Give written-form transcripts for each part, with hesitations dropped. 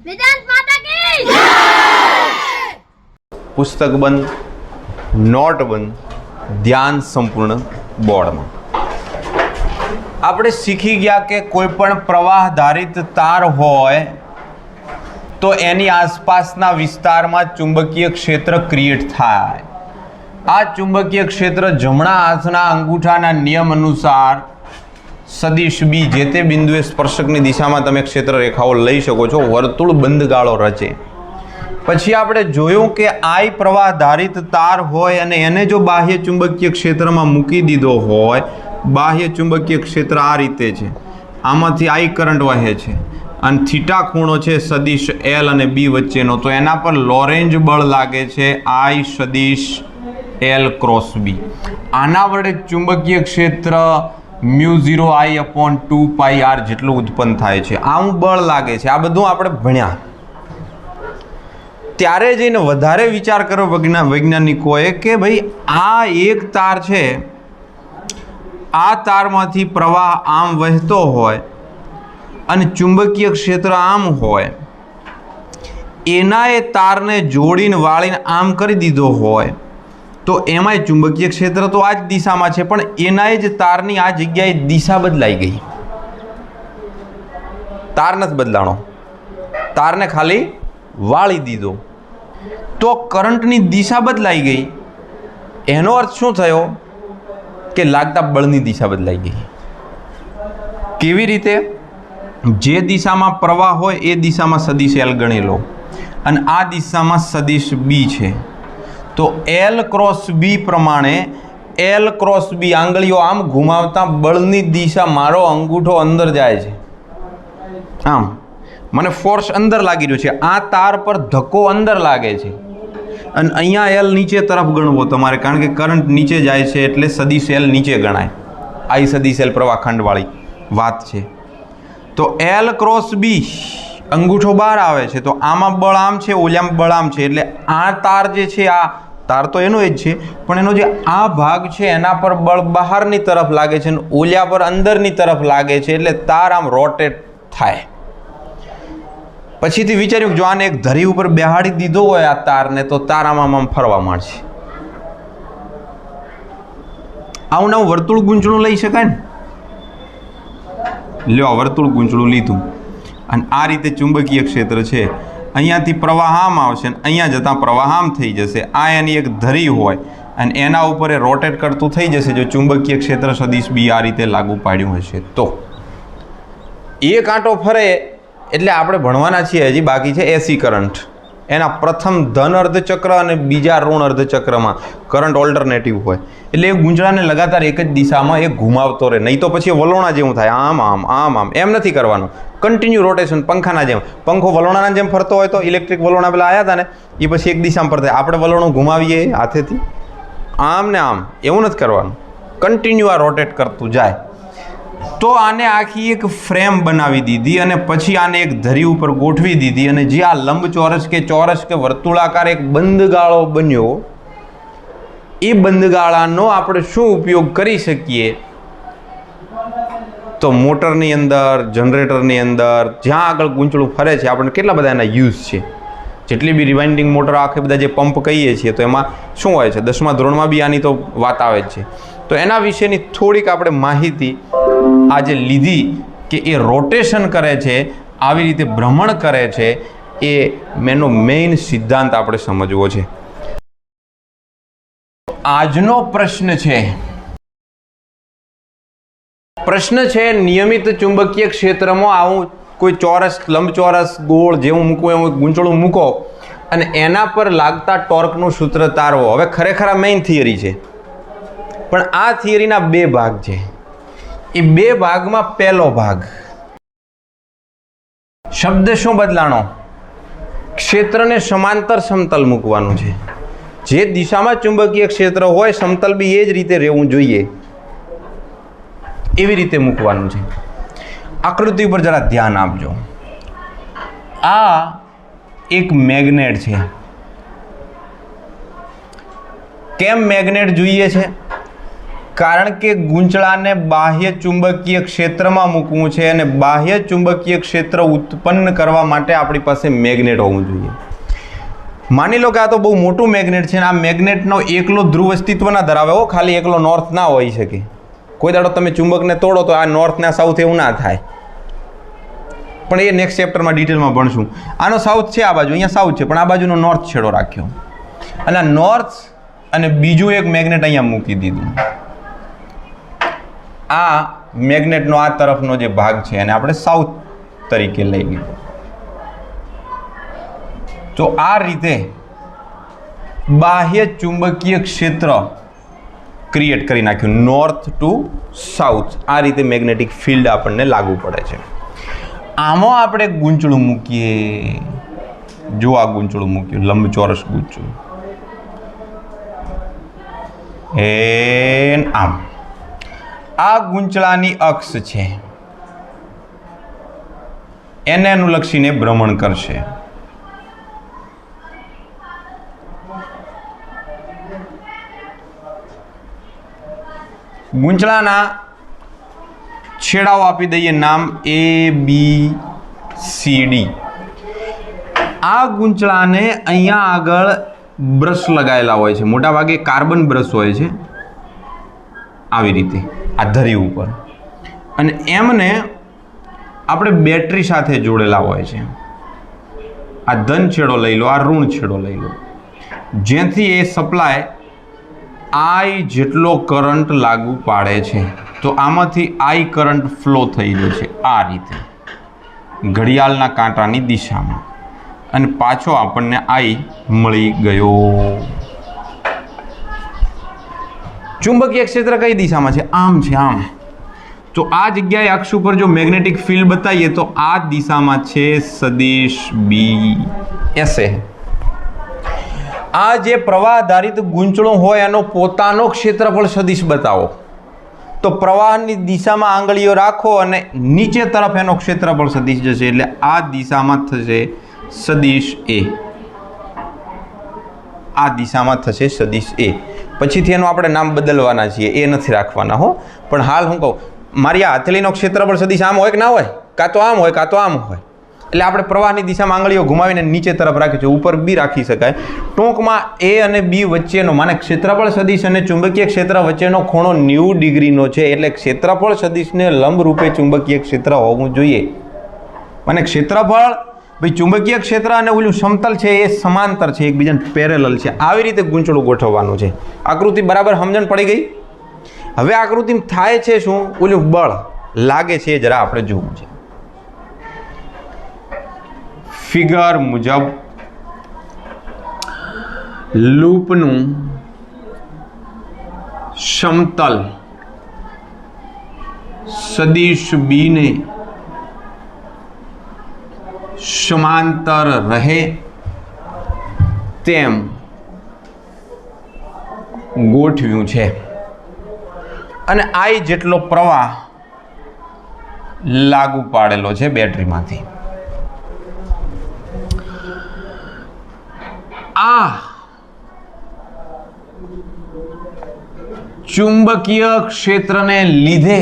वेदांत माता की पुस्तक बंद, नोट बंद, ધ્યાન સંપૂર્ણ બોર્ડમાં આપણે શીખી ગયા કે કોઈ પણ પ્રવાહ ધારિત તાર હોય તો એની આસપાસના વિસ્તારમાં ચુંબકીય ક્ષેત્ર ક્રિએટ થાય. આ ચુંબકીય ક્ષેત્ર જમણા હાથના અંગૂઠાના નિયમ અનુસાર સદિશ બી જે તે બિંદુએ સ્પર્શકની દિશામાં તમે ક્ષેત્ર રેખાઓ લઈ શકો છો, વર્તુળ બંધ ગાળો રચે. પછી આપણે જોયું કે આઈ પ્રવાહ ધારિત તાર હોય અને એને જો બાહ્ય ચુંબકીય ક્ષેત્રમાં મૂકી દીધો હોય, બાહ્ય ચુંબકીય ક્ષેત્ર આ રીતે છે, આમાંથી આઈ કરંટ વહે છે અને થીટા ખૂણો છે સદિશ એલ અને બી વચ્ચેનો, તો એના પર લોરેન્જ બળ લાગે છે આઈ સદિશ એલ ક્રોસ બી. આના વડે ચુંબકીય ક્ષેત્ર μ0 I/2 પાઈ આર જેટલું ઉત્પન્ન થાય છે. આવું બળ લાગે છે. આ બધું આપણે ભણ્યા. ત્યારે જઈને વધારે વિચાર કરો વૈજ્ઞાનિકોએ કે ભાઈ આ એક તાર છે, આ તારમાંથી પ્રવાહ આમ વહેતો હોય અને ચુંબકીય ક્ષેત્ર આમ હોય, એના એ તારને જોડીને વાળીને આમ કરી દીધો હોય તો એમાંય ચુંબકીય ક્ષેત્ર તો આ જ દિશામાં છે, પણ એના જ તારની આ જગ્યાએ દિશા બદલાઈ ગઈ. તાર નથી બદલાણો, તારને ખાલી વાળી દીધો તો કરંટની દિશા બદલાઈ ગઈ. એનો અર્થ શું થયો કે લાગતા બળની દિશા બદલાઈ ગઈ. કેવી રીતે? જે દિશામાં પ્રવાહ હોય એ દિશામાં સદિશ એલ ગણી લો અને આ દિશામાં સદિશ બી છે, તો એલ ક્રોસ બી પ્રમાણે એલ ક્રોસ બી આંગળીઓ આમ ઘુમાવતા બળની દિશા, મારો અંગૂઠો અંદર જાય છે, આમ મને ફોર્સ અંદર લાગી રહ્યો છે, આ તાર પર ધક્કો અંદર લાગે છે અને અહીંયા એલ નીચે તરફ ગણવો તમારે, કારણ કે કરંટ નીચે જાય છે એટલે સદિશ એલ નીચે ગણાય. આઈ સદિશ એલ પ્રવાહખંડવાળી વાત છે. તો એલ ક્રોસ બી અંગૂઠો બહાર આવે છે, તો આમાં બળ આમ છે, ઓલિયામાં બળ આમ છે, એટલે આ તાર જે છે, આ તાર તો એનો જ છે, પણ એનો જે આ ભાગ છે એના પર બળ બહારની તરફ લાગે છે અને ઓલિયા પર અંદરની તરફ લાગે છે, એટલે તાર આમ રોટેટ થાય. પછીથી વિચાર્યું જો આને એક ધરી ઉપર બેહાડી દીધો હોય આ તારને, તો તાર આમ ફરવા માંડશે. આવું નવું વર્તુળ ગૂંચળું લઈ શકાય ને? લ્યો, વર્તુળ ગૂંચળું લીધું અને આ રીતે ચુંબકીય ક્ષેત્ર છે, અહીંયાથી પ્રવાહ આમ આવશે અને અહીંયા જતાં પ્રવાહ આમ થઈ જશે. આ એની એક ધરી હોય અને એના ઉપર એ રોટેટ કરતું થઈ જશે જો ચુંબકીય ક્ષેત્ર સદિશ બી આ રીતે લાગુ પાડ્યું હશે. તો એક આંટો ફરે એટલે આપણે ભણવાના છીએ, હજી બાકી છે એસી કરંટ. એના પ્રથમ ધન અર્ધચક્ર અને બીજા ઋણ અર્ધચક્રમાં કરંટ ઓલ્ટરનેટિવ હોય, એટલે એ ગુંજળાને લગાતાર એક જ દિશામાં એ ઘુમાવતો રહે, નહીં તો પછી વલોણા જેવું થાય, આમ આમ આમ આમ. એમ નથી કરવાનું, કન્ટિન્યુ રોટેશન, પંખાના જેમ. પંખો વલોણાના જેમ ફરતો હોય તો ઇલેક્ટ્રિક વલોણા પેલા આવ્યા હતા ને, એ પછી એક દિશામાં ફરતા, આપણે વલોણું ઘુમાવીએ હાથેથી આમ ને આમ, એવું નથી કરવાનું, કન્ટિન્યુ આ રોટેટ કરતું જાય. તો આને આખી એક ફ્રેમ બનાવી દીધી અને પછી આને એક ધરી ઉપર ગોઠવી દીધી અને જે આ લંબચોરસ કે ચોરસ કે વર્તુળાકાર એક બંધગાળો બન્યો, એ બંધગાળાનો આપણે શું ઉપયોગ કરી શકીએ? તો મોટરની અંદર, જનરેટરની અંદર, જ્યાં આગળ ગૂંચળું ફરે છે, આપણે કેટલા બધા એના યુઝ છે. જેટલી બી રિવાઇન્ડિંગ મોટર, આખે બધા જે પંપ કહીએ છીએ, તો એમાં શું હોય છે? 10મા ધોરણમાં બી આની તો વાત આવે જ છે. તો એના વિશેની થોડીક આપણે માહિતી આજે લીધી કે એ રોટેશન કરે છે, આવી રીતે ભ્રમણ કરે છે, એ એનો મેઇન સિદ્ધાંત આપણે સમજવો છે. આજનો પ્રશ્ન છે નિયમિત ચુંબકીય ક્ષેત્રમાં આવું કોઈ ચોરસ, લંબચોરસ, ગોળ જેવું મૂકવું, એવું ગૂંચળું મૂકો અને એના પર લાગતા ટોર્કનું સૂત્ર તારવો. હવે ખરેખર આ મેઇન થિયરી છે, પણ આ થિયરીના બે ભાગ છે. એ બે ભાગમાં પહેલો ભાગ, શબ્દ શું બદલાણો? ક્ષેત્રને સમાંતર સમતલ મૂકવાનું છે. જે દિશામાં ચુંબકીય ક્ષેત્ર હોય, સમતલ બી એ જ રીતે રહેવું જોઈએ, એવી રીતે મૂકવાનું છે. આકૃતિ ઉપર જરા ધ્યાન આપજો. આ એક મેગ્નેટ છે. કેમ મેગ્નેટ જોઈએ છે? કારણ કે ગૂંચળાને બાહ્ય ચુંબકીય ક્ષેત્રમાં મૂકવું છે અને બાહ્ય ચુંબકીય ક્ષેત્ર ઉત્પન્ન કરવા માટે આપણી પાસે મેગ્નેટ હોવું જોઈએ. માની લો કે આ તો બહુ મોટું મેગ્નેટ છે અને આ મેગ્નેટનો એકલો ધ્રુવ અસ્તિત્વ ના ધરાવે હો, ખાલી એકલો નોર્થ ના હોઈ શકે. કોઈ દાડો તમે ચુંબકને તોડો તો આ નોર્થ ના સાઉથ એવું ના થાય, પણ એ નેક્સ્ટ ચેપ્ટરમાં ડિટેલમાં ભણશું. આનો સાઉથ છે આ બાજુ, અહીંયા સાઉથ છે, પણ આ બાજુનો નોર્થ છેડો રાખ્યો અને આ નોર્થ અને બીજું એક મેગ્નેટ અહીંયા મૂકી દીધું. આ મેગ્નેટનો આ તરફનો જે ભાગ છે એને આપણે સાઉથ તરીકે લઈ લીધો. તો આ રીતે બાહ્ય ચુંબકીય ક્ષેત્ર ક્રિએટ કરી નાખ્યું, નોર્થ ટુ સાઉથ. આ રીતે મેગ્નેટિક ફિલ્ડ આપણને લાગુ પડે છે. આમાં આપણે ગૂંચળું મૂકીએ. જો આ ગૂંચળું મૂક્યું, લંબચોરસ ગૂંચળું, આમ. આ ગૂંચળાની અક્ષ છે, એને અનુલક્ષીને ભ્રમણ કરશે. ગૂંચળાના છેડાઓ આપી દઈએ નામ ABCD. આ ગૂંચળાને અહીંયા આગળ બ્રશ લગાવેલા હોય છે, મોટા ભાગે કાર્બન બ્રશ હોય છે આવી રીતે આ ધરી ઉપર, અને એમને આપણે બેટરી સાથે જોડેલા હોય છે. આ ધન છેડો લઈ લો, આ ઋણ છેડો લઈ લો, જેથી એ સપ્લાય I જેટલો કરંટ લાગુ પાડે છે. તો આમાંથી I કરંટ ફ્લો થઈ રહ્યો છે આ રીતે ઘડિયાળના કાંટાની દિશામાં, અને પાછો આપણને I મળી ગયો. ચુંબકીય ક્ષેત્ર કઈ દિશામાં છે? આમ છે, આમ. તો આ જગ્યાએ અક્ષ ઉપર જો મેગ્નેટિક ફિલ્ડ બતાવીએ તો આ દિશામાં છે સદિશ B. એસે આ જે પ્રવાહ આધારિત ગૂંચળું હોય એનો પોતાનો ક્ષેત્રફળ સદિશ બતાવો. તો પ્રવાહની દિશામાં આંગળીઓ રાખો અને નીચે તરફ એનો ક્ષેત્રફળ સદિશ જશે, એટલે આ દિશામાં થશે સદિશ A. આ દિશામાં થશે સદિશ A. પછીથી એનું આપણે નામ બદલવાના છીએ, એ નથી રાખવાના હો. પણ હાલ હું કહું, મારી આ હથેળીનો ક્ષેત્રફળ સદિશ આમ હોય કે ના હોય? કાં તો આમ હોય, કાં તો આમ હોય. એટલે આપણે પ્રવાહની દિશામાં આંગળીઓ ઘુમાવીને નીચે તરફ રાખી છે, ઉપર બી રાખી શકાય. ટૂંકમાં A અને B વચ્ચેનો માને ક્ષેત્રફળ સદિશ અને ચુંબકીય ક્ષેત્ર વચ્ચેનો ખૂણો 90 ડિગ્રીનો છે, એટલે ક્ષેત્રફળ સદિશને લંબ રૂપે ચુંબકીય ક્ષેત્ર હોવું જોઈએ. મને ક્ષેત્રફળ ભાઈ ચુંબકીય ક્ષેત્ર અને ઓલું સમતલ છે એ સમાંતર છે, એકબીજાને પેરેલલ છે. આવી રીતે ગૂંચળું ગોઠવવાનું છે. આકૃતિ બરાબર સમજણ પડી ગઈ? હવે આકૃતિમાં થાય છે શું? ઓલું બળ લાગે છે જરા આપણે જોવું છે. ફિગર મુજબ લૂપનું સમતલ સદિશ B ને સમાંતર રહે તેમ ગોઠવ્યું છે, અને I જેટલો પ્રવાહ લાગુ પાડેલો છે બેટરીમાંથી. આ ચુંબકીય ક્ષેત્રને લીધે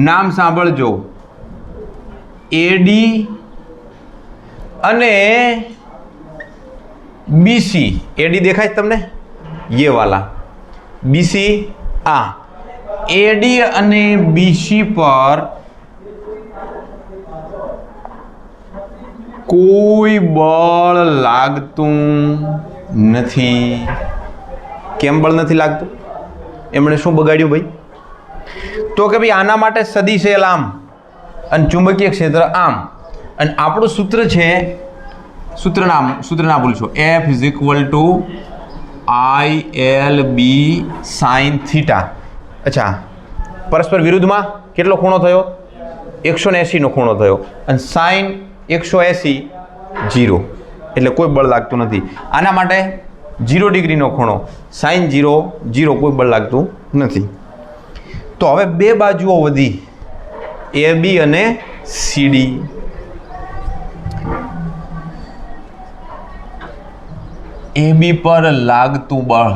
નામ સાંભળજો, AD અને BC. AD દેખાય તમને? ये वाला BC. આ AD અને BC પર કોઈ બળ લાગતું નથી. કેમ બળ નથી લાગતું? એમણે શું બગાડ્યું ભાઈ? તો કે ભાઈ આના માટે સદિશ L આમ અને ચુંબકીય ક્ષેત્ર આમ, અને આપણું સૂત્ર છે, સૂત્ર ના ભૂલશો, F = ILB sin θ. અચ્છા, પરસ્પર વિરુદ્ધમાં કેટલો ખૂણો થયો? 180 નો ખૂણો થયો, અને sin 180 0, એટલે કોઈ બળ લાગતું નથી. આના માટે 0 ડિગ્રીનો ખૂણો, sin 0 0, કોઈ બળ લાગતું નથી. તો હવે બે બાજુઓ વધી, AB અને CD. AB પર લાગતું બળ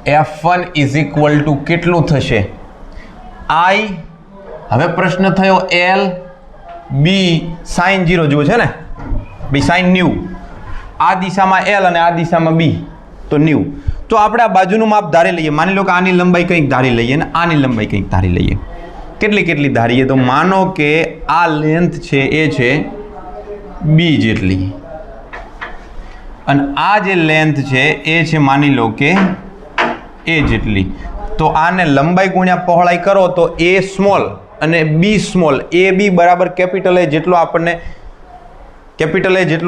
F1 ઇઝ ઇક્વલ ટુ કેટલું થશે I. હવે પ્રશ્ન થયો L B sin 0 જુઓ છે ને ભાઈ sin 90 આ દિશામાં L અને આ દિશામાં B તો 90. તો આપણે આ બાજુનું માપ ધારી લઈએ. માની લો કે આની લંબાઈ કંઈક ધારી લઈએ અને આની લંબાઈ કંઈક ધારી લઈએ. કેટલી ધારીએ તો માનો કે આ લેન્થ છે એ છે B જેટલી અને આ જે લેન્થ છે એ છે માની લો કે A જેટલી. તો આને લંબાઈ ગુણ્યા પહોળાઈ કરો તો A સ્મોલ અને B સ્મોલ A B બરાબર કેપિટલ A જેટલું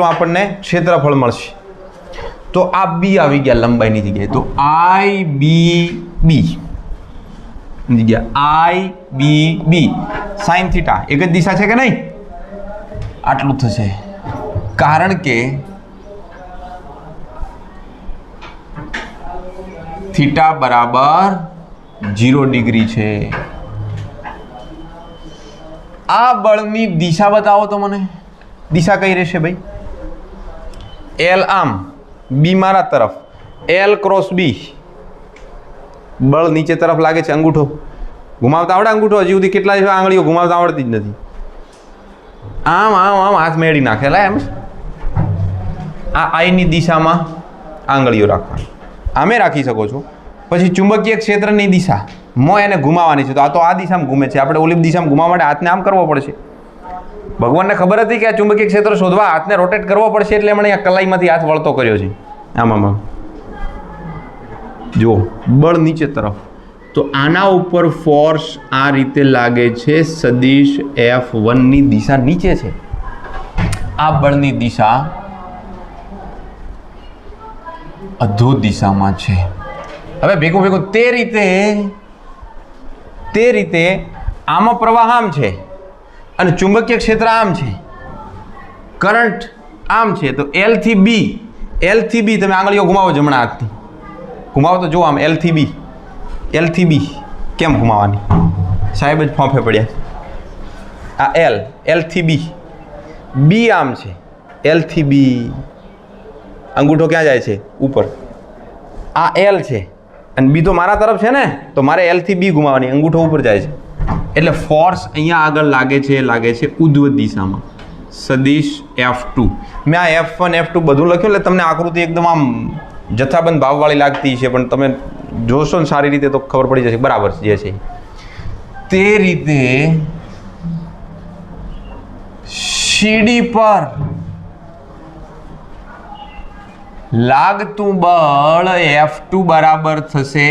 આપણને ક્ષેત્રફળ મળશે. તો આ B આવી ગયા લંબાઈની જગ્યાએ. તો IBB જગ્યા IBB sin થીટા એક જ દિશા છે કે નહીં? આટલું થશે કારણ કે થીટા બરાબર 0 ડિગ્રી છે. આ બળની દિશા બતાવો તો મને. દિશા કઈ રહેશે ભાઈ? L આમ B મારા તરફ L ક્રોસ B. બળ નીચે તરફ લાગે છે. અંગૂઠો ઘુમાવતા આવડે? અંગૂઠો હજી સુધી કેટલા આંગળીઓ ઘુમાવતા આવડતી જ નથી. આમ આમ આમ હાથ મેળી નાખેલા એમ. આ આઈની દિશામાં આંગળીઓ રાખવાની. આમે રાખી શકો છો. પછી ચુંબકીય ક્ષેત્રની દિશા એને ઘુમાવવાની છે. તો આ તો આ દિશામાં ઘૂમે છે. આપણે ઓલી દિશામાં ઘુમાવવા માટે હાથને આમ કરવો પડશે. ભગવાનને ખબર હતી કે આ ચુંબકીય ક્ષેત્ર શોધવા હાથને રોટેટ કરવો પડશે એટલે એમણે અહીંયા કલાઈમાંથી હાથ વળતો કર્યો છે. આમ જુઓ બળ નીચે તરફ. તો આના ઉપર ફોર્સ આ રીતે લાગે છે. સદિશ F1ની દિશા નીચે છે. આ બળની દિશા અધો દિશામાં છે. હવે ભેગું તે રીતે આમાં પ્રવાહ આમ છે અને ચુંબકીય ક્ષેત્ર આમ છે. કરંટ આમ છે. તો L થી B તમે આંગળીઓ ઘુમાવો જમણા હાથથી ઘુમાવો તો જો આમ L થી B કેમ ઘુમાવાની? સાહેબ જ ફોંફે પડ્યા. આ L થી B આમ છે. L થી B અંગૂઠો ક્યાં જાય છે? ઉપર. આ L છે અને B તો મારા તરફ છે ને તો મારે L થી B ઘુમાવવાની. અંગૂઠો ઉપર જાય છે એટલે ફોર્સ અહીંયા આગળ લાગે છે ઉધ્વ દિશામાં. સદિશ F2. મેં આ F1 F2 બધું લખ્યું એટલે તમને આકૃતિ એકદમ આમ જથ્થાબંધ ભાવવાળી લાગતી છે પણ તમે જોશો ને સારી રીતે તો ખબર પડી જશે બરાબર જે છે તે રીતે. સીડી પર લાગતું બળ F2 બરાબર થશે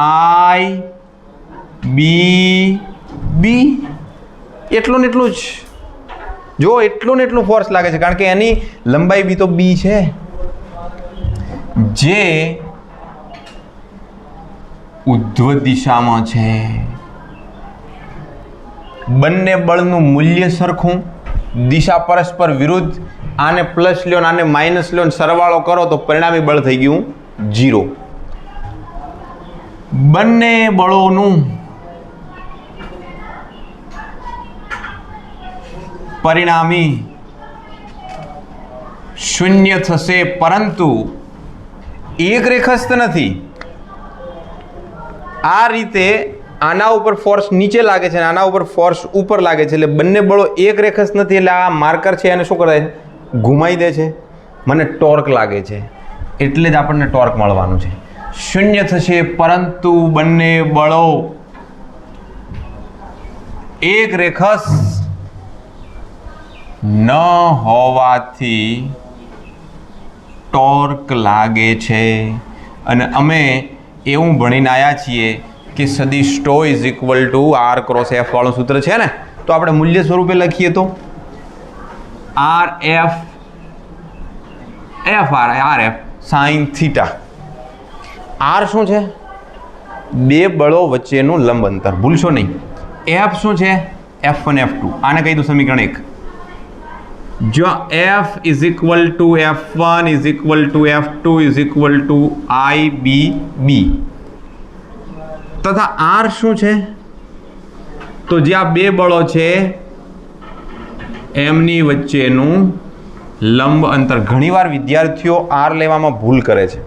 IBB. એટલું ને એટલું જ. જો એટલું ને એટલું ફોર્સ લાગે છે કારણ કે એની લંબાઈ બી તો B છે જે ઉધ્વ દિશામાં છે. બંને બળનું મૂલ્ય સરખું, દિશા પરસ્પર વિરુદ્ધ. આને પ્લસ લ્યો આને માઇનસ લ્યો સરવાળો કરો તો પરિણામી બળ થઈ ગયું 0. બંને બળોનું પરિણામી 0 થશે પરંતુ એક રેખસ્થ નથી. આ રીતે આના ઉપર ફોર્સ નીચે લાગે છે અને આના ઉપર ફોર્સ ઉપર લાગે છે એટલે બંને બળો એક રેખસ્થ નથી. એટલે આ માર્કર છે એને શું કરે છે? ઘુમાઈ દે છે. મને ટોર્ક લાગે છે એટલે જ આપણને ટોર્ક મળવાનું છે. 0 થશે પરંતુ બંને બળો એક રેખસ્થ ન હોવાથી ટોર્ક લાગે છે. અને અમે એવું ભણીને આવ્યા છીએ કે સદિશ τ is equal to R cross F વાળું સૂત્ર છે ને તો આપણે મૂલ્ય સ્વરૂપે લખીએ તો RF સાઇન થીટા. R શું છે? બે બળો વચ્ચેનું લંબ અંતર. ભૂલશો નહીં. F શું છે? F1 F2. આને કહી દઉં સમીકરણ 1. જો F is equal two F1 is equal two F2 is equal two IBB તથા R શું છે? તો જે આ બે બળો છે એમની વચ્ચેનું લંબ અંતર. ઘણીવાર વિદ્યાર્થીઓ R લેવામાં ભૂલ કરે છે.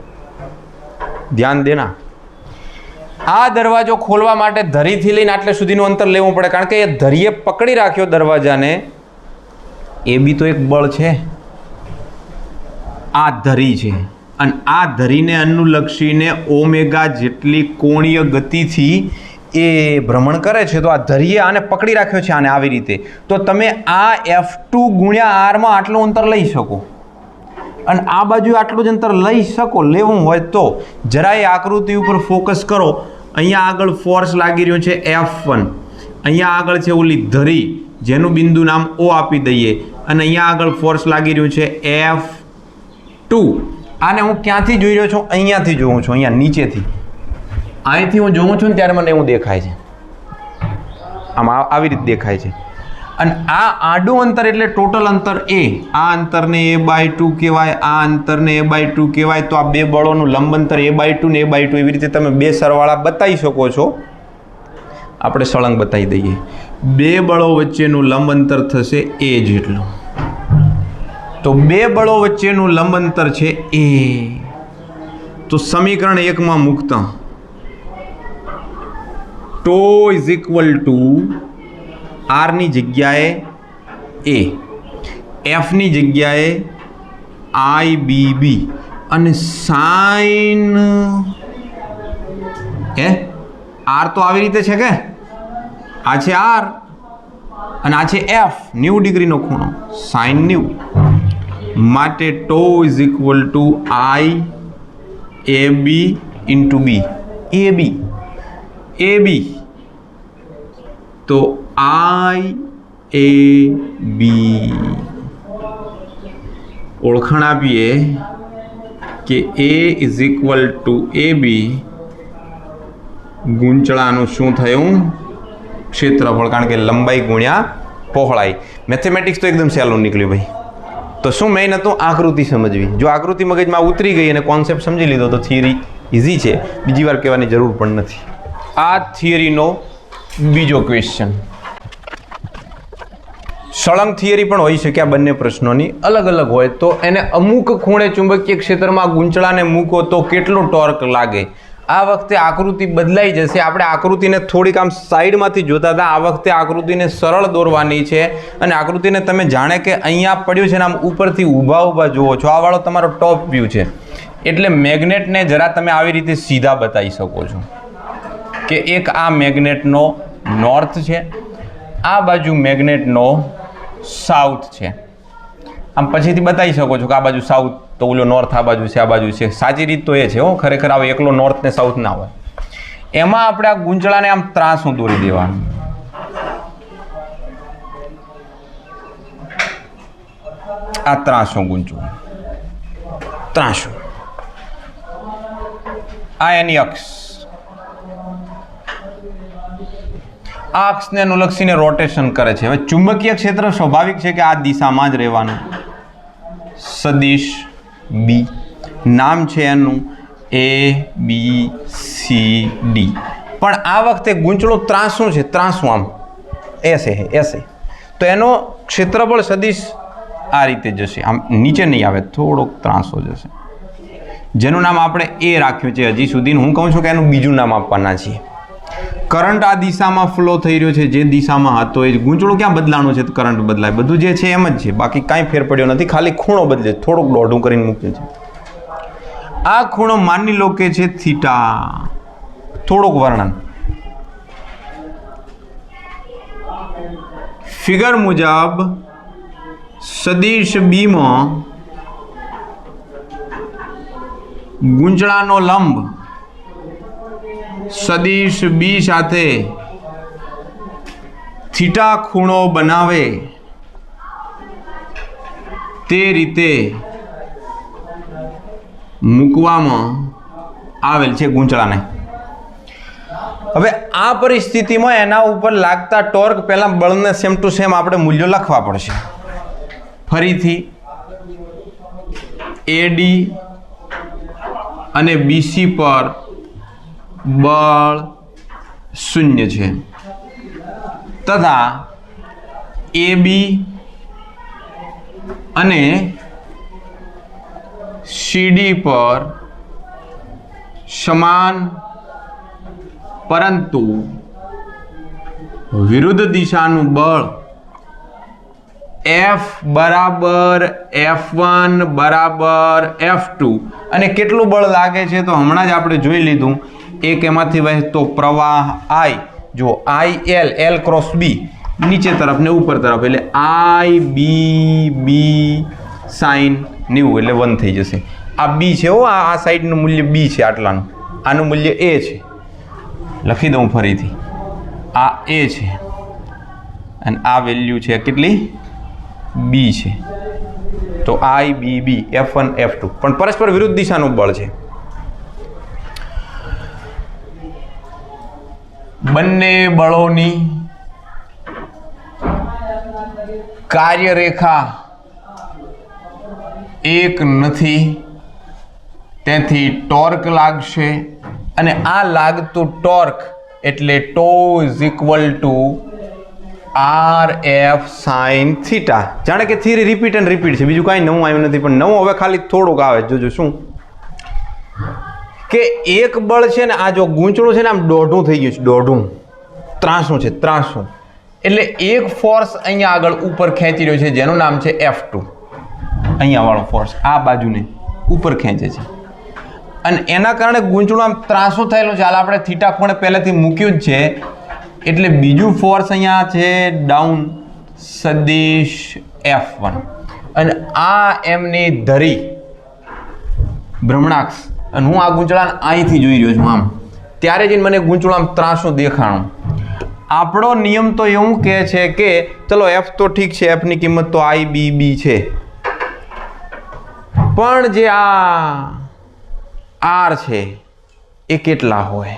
ધ્યાન દેના. આ દરવાજો ખોલવા માટે ધરીથી લઈને આટલે સુધીનું અંતર લેવું પડે, કારણ કે એ ધરીએ પકડી રાખ્યો દરવાજાને. એ બી તો એક બળ છે. આ ધરી છે અને આ ધરીને અનુલક્ષીને ઓમેગા જેટલી કોણીય ગતિથી એ ભ્રમણ કરે છે. તો આ ધરીએ આને પકડી રાખ્યો છે, આને આવી રીતે. તો તમે આ F2 ગુણ્યા આરમાં આટલું અંતર લઈ શકો અને આ બાજુ આટલું જ અંતર લઈ શકો. લેવું હોય તો જરાય આકૃતિ ઉપર ફોકસ કરો. અહીંયા આગળ ફોર્સ લાગી રહ્યો છે F1, અહીંયા આગળ છે ઓલી ધરી જેનું બિંદુ નામ O આપી દઈએ, અને અહીંયા આગળ ફોર્સ લાગી રહ્યું છે F2. આને હું ક્યાંથી જોઈ રહ્યો છું? અહીંયાથી જોઉં છું, અહીંયા નીચેથી. અહીંથી હું જોઉં છું ને ત્યારે મને એવું દેખાય છે, આમ આવી રીતે દેખાય છે. અને આ આડું અંતર એટલે ટોટલ અંતર A. આ અંતરને A/2 કહેવાય, આ અંતરને A/2 કહેવાય. તો આ બે બળોનું લંબ અંતર A/2 ને A/2 એવી રીતે તમે બે સરવાળા બતાવી શકો છો. આપણે સળંગ બતાવી દઈએ. બે બળો વચ્ચેનું લંબ અંતર થશે A જેટલું. તો બે બળો વચ્ચેનું લંબ અંતર છે A. તો સમીકરણ 1 માં મૂકતા τ = R ની જગ્યાએ A, F ની જગ્યાએ IBB અને સાઇન R તો આવી રીતે છે કે આ છે R અને આ છે F, 90 ડિગ્રીનો ખૂણો, સાઇન 90. માટે τ = IAB × B. AB તો IAB ઓળખાણ આપીએ કે A = AB. ગુંચળાનું શું થયું? ક્ષેત્રફળ, કારણ કે લંબાઈ ગુણ્યા પહોળાઈ. મેથેમેટિક્સ તો એકદમ સહેલું નીકળ્યું ભાઈ. તો શું મેઇન હતું? આકૃતિ સમજવી. જો આકૃતિ મગજમાં ઉતરી ગઈ અને કોન્સેપ્ટ સમજી લીધો તો થિયરી ઇઝી છે, બીજી વાર કહેવાની જરૂર પણ નથી. આ થિયરીનો બીજો ક્વેશ્ચન. સળંગ થિયરી પણ હોઈ શકે. આ બંને પ્રશ્નોની અલગ અલગ હોય. તો એને અમુક ખૂણે ચુંબકીય ક્ષેત્રમાં ગુંચળાને મૂકો તો કેટલું ટોર્ક લાગે? આ વખતે આકૃતિ બદલાઈ જશે. આપણે આકૃતિને થોડીક આમ સાઈડમાંથી જોતા હતા, આ વખતે આકૃતિને સરળ દોરવાની છે. અને આકૃતિને તમે જાણે કે અહીંયા પડ્યું છે ને આમ ઉપરથી ઊભા જુઓ છો. આ વાળો તમારો ટોપ વ્યૂ છે. એટલે મેગ્નેટને જરા તમે આવી રીતે સીધા બતાવી શકો છો કે એક આ મેગ્નેટનો નોર્થ છે, આ બાજુ મેગ્નેટનો સાઉથ છે. આમ પછીથી બતાવી શકો છો કે આ બાજુ સાઉથ તો ઓલો નોર્થ આ બાજુ છે, આ બાજુ છે. સાચી રીત તો એ છે હો, ખરેખર આવે એકલો નોર્થ ને સાઉથ ના હોય. એમાં આપણે આ ગુંચળાને આમ ત્રાસું દોરી દેવાનું. આ ત્રાસું ગુંચળું, ત્રાસું. આ એની અક્ષ. આ અક્ષને અનુલક્ષીને રોટેશન કરે છે. હવે ચુંબકીય ક્ષેત્ર સ્વાભાવિક છે કે આ દિશામાં જ રહેવાનું. સદિશ બી, નામ છે એનું ABCD. પણ આ વખતે ગુંચળું ત્રાસું છે, ત્રાસું આમ એસે. તો એનો ક્ષેત્રફળ સદિશ આ રીતે જશે, આમ નીચે નહીં આવે, થોડોક ત્રાસો જશે, જેનું નામ આપણે A રાખ્યું છે. હજી સુધી હું કહું છું કે એનું બીજું નામ આપવાના છીએ. કરંટ આ દિશામાં ફ્લો થઈ રહ્યો છે, જે દિશામાં હતો એ ગુંચળું ક્યાં બદલાણું છે? કરંટ બદલાય. બધું જે છે એમ જ છે, બાકી કાંઈ ફેર પડ્યો નથી, ખાલી ખૂણો બદલે, થોડુંક દોઢું કરીને મૂક્યું છે. આ ખૂણો માની લો કે છે થીટા. થોડુંક વર્ણન ફિગર મુજબ સદિશ બીમાં ગુંચળાનો લંબ સદિશ બી સાથે થીટા ખૂણો બનાવે તે રીતે મૂકવામાં આવેલ છે ગુંચળાને. હવે આ પરિસ્થિતિમાં એના ઉપર લાગતા ટોર્ક પહેલા બળને સેમ ટુ સેમ આપણે મૂલ્યો લખવા પડશે. ફરીથી AD અને BC પર બળ 0 છે તથા AB અને CD પર સમાન પરંતુ વિરુદ્ધ દિશાનું બળ F બરાબર F1 બરાબર F2 અને કેટલું બળ લાગે છે તો હમણાં જ આપણે જોઈ લીધું. એક એમાંથી વહેતો પ્રવાહ I, જો IL, L ક્રોસ B નીચે તરફ ને ઉપર તરફ, એટલે IB B sin 90 એટલે 1 થઈ જશે. આ B છે હો, આ સાઈડનું મૂલ્ય B છે આટલાનું, આનું મૂલ્ય A છે. લખી દઉં ફરીથી, આ A છે અને આ વેલ્યુ છે કેટલી B છે. તો IBB F1 F2 પણ પરસ્પર વિરુદ્ધ દિશાનું બળ છે. બંને બળોની કાર્યરેખા એક નથી, તેથી ટોર્ક લાગશે અને આ લાગતું ટોર્ક એટલે tau is equal to RF sin theta. જાણે કે થિયરી રિપીટ એન્ડ રિપીટ છે, બીજું કાંઈ નવું આવ્યું નથી. પણ નવું હવે ખાલી થોડુંક આવે. જોજો શું કે એક બળ છે ને, આ જો ગૂંચળું છે ને આમ દોઢું થઈ ગયું છે, દોઢું ત્રાસું છે, ત્રાસું એટલે એક ફોર્સ અહીંયા આગળ ઉપર ખેંચી રહ્યો છે જેનું નામ છે F2. અહીંયા વાળો ફોર્સ આ બાજુને ઉપર ખેંચે છે અને એના કારણે ગૂંચળું આમ ત્રાસું થયેલું છે. હાલ આપણે થીટા ખૂણે પહેલેથી મૂક્યું જ છે એટલે બીજું ફોર્સ અહીંયા છે ડાઉન સદિશ F1 અને આ એમની ધરી ભ્રમણાક્ષ અને હું આ ગૂંચળાને અહીંથી જોઈ રહ્યો છું આમ, ત્યારે જઈને મને ગૂંચળું આમ ત્રાસું દેખાણું. આપણો નિયમ તો એવું કહે છે કે ચલો F તો ઠીક છે, F ની કિંમત તો IBB છે, પણ જે આ R છે એ કેટલા હોય?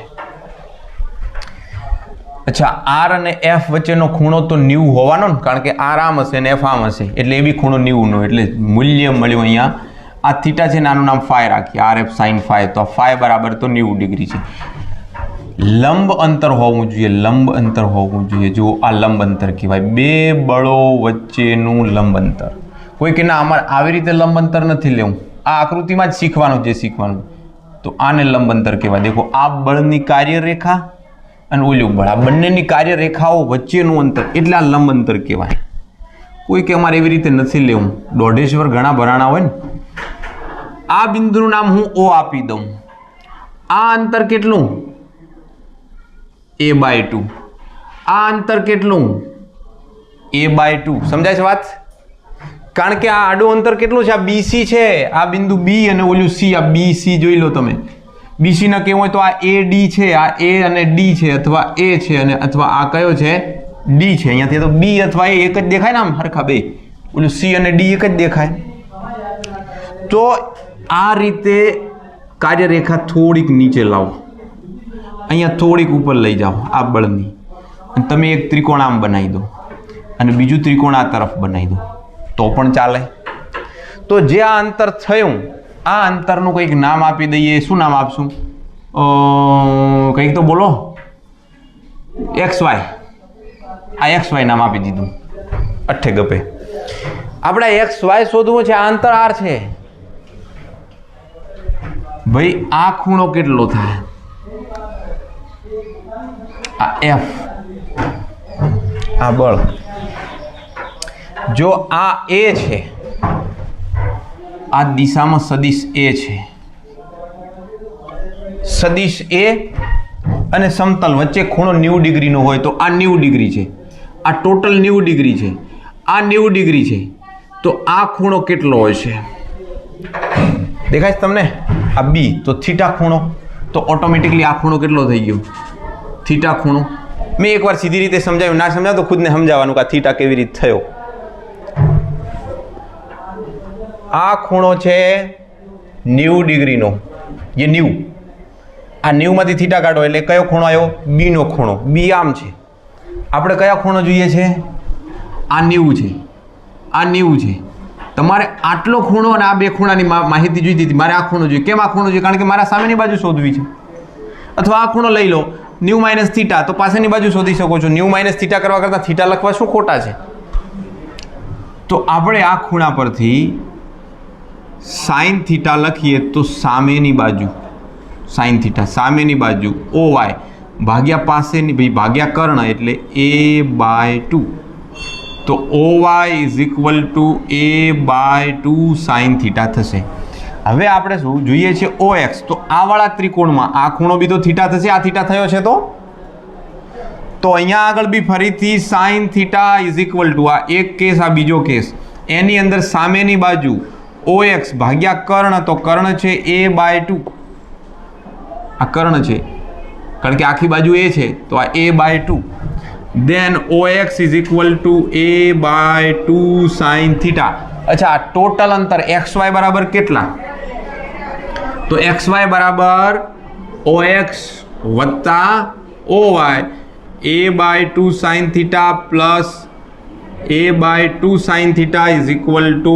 અચ્છા, R અને F વચ્ચેનો ખૂણો તો 90 હોવાનો ને, કારણ કે R આમ હશે અને F આમ હશે એટલે એ બી ખૂણો 90 નો. એટલે મૂલ્ય મળ્યું અહીંયા આ થીટા છે ને આનું નામ ફાઈ રાખીએ, RF sin ફાઈ. તો ફાઈ બરાબર તો 90 ડિગ્રી છે. લંબ અંતર હોવું જોઈએ, લંબ અંતર હોવું જોઈએ. જો આ લંબ અંતર કહેવાય, બે બળો વચ્ચેનું લંબ અંતર. કોઈ કે ના અમારે આવી રીતે લંબ અંતર નથી લેવું, આ આકૃતિમાં જ શીખવાનું જે શીખવાનું, તો આને લંબ અંતર કહેવાય. દેખો આ બળની કાર્યરેખા અને ઓલું બળ, આ બંનેની કાર્યરેખાઓ વચ્ચેનું અંતર એટલે આ લંબ અંતર કહેવાય. કોઈ કે અમારે એવી રીતે નથી લેવું, દોઢેશ્વર ઘણા ભરાણા હોય ને. આ બિંદુનું નામ હું O આપી દઉં. આ અંતર કેટલું? A/2. આ અંતર કેટલું? A/2. સમજાય છે વાત? કારણ કે આ આડું અંતર કેટલું છે? આ BC છે, આ બિંદુ B અને ઓલું C, આ BC જોઈ લો તમે. BC ના કેવું હોય તો આ AD છે, આ A અને D છે, અથવા A છે અને અથવા આ કયો છે D છે. અહીંયાથી તો B અથવા A એક જ દેખાય ને આમ હરખા બે, ઓલું C અને D એક જ દેખાય. તો આ રીતે કાર્યરેખા થોડીક નીચે લાવો, અહીંયા થોડીક ઉપર લઈ જાઓ આ બળની, અને તમે એક ત્રિકોણ આમ બનાવી દો અને બીજું ત્રિકોણ આ તરફ બનાવી દો તો પણ ચાલે. તો જે આ અંતર થયું, આ અંતરનું કંઈક નામ આપી દઈએ. શું નામ આપશું? કંઈક તો બોલો. XY. આ XY નામ આપી દીધું અઠ્ઠે ગપે. આપણે XY શોધવું છે, આ અંતર R છે ભાઈ. આ ખૂણો કેટલો થાય? આ F, આ બળ. જો આ A છે, આ દિશામાં સદિશ A છે, સદિશ A અને સમતલ વચ્ચે ખૂણો 90 ડિગ્રીનો હોય તો આ 90 ડિગ્રી છે, આ ટોટલ 90 ડિગ્રી છે, આ 90 ડિગ્રી છે. તો આ ખૂણો કેટલો હોય છે? દેખાય છે તમને? આ B તો થીટા ખૂણો, તો ઓટોમેટિકલી આ ખૂણો કેટલો થઈ ગયો? થીટા ખૂણો. મેં એકવાર સીધી રીતે સમજાવ્યું, ના સમજાવ તો ખુદને સમજાવવાનું કે આ થીટા કેવી રીતે થયો. આ ખૂણો છે 90 ડિગ્રીનો, એ 90. આ 90 માંથી થીટા કાઢો એટલે કયો ખૂણો આવ્યો? B નો ખૂણો. B આમ છે, આપણે કયા ખૂણો જોઈએ છે? આ 90 છે, આ 90 છે. તમારે આટલો ખૂણો અને આ બે ખૂણાની માહિતી જોઈતી હતી. મારે આ ખૂણો જોઈએ. કેમ આ ખૂણો જોઈએ? કારણ કે મારા સામેની બાજુ શોધવી છે. અથવા આ ખૂણો લઈ લો 90 - થીટા, તો પાછળની બાજુ શોધી શકો છો. 90 - થીટા કરવા કરતાં થીટા લખવા શું ખોટા છે? તો આપણે આ ખૂણા પરથી સાઇન થીટા લખીએ તો સામેની બાજુ સાઇન થીટા, સામેની બાજુ OY ભાગ્યા પાસેની ભાગ્યા કર્ણ એટલે A/2, તો OY is equal two A/2 sine theta થશે. હવે આપણે શું જોઈએ છે OX, તો આ વાળા ત્રિકોણમાં આ ખૂણો બી તો થીટા થશે, આ થીટા થયો છે તો અહીંયા આગળ બી ફરીથી sign theta is equal to આ એક કેસ, આ બીજો કેસ, એની અંદર સામેની બાજુ OX ભાગ્યા કર્ણ, તો કર્ણ છે A/2, આ કર્ણ છે કારણ કે આખી બાજુ A છે તો આ A/2, then OX is equal two A/2 sine theta. અચ્છા, આ ટોટલ અંતર XY બરાબર કેટલા? તો XY બરાબર OX વત્તા OY, A/2 sine theta plus A/2 sine theta is equal to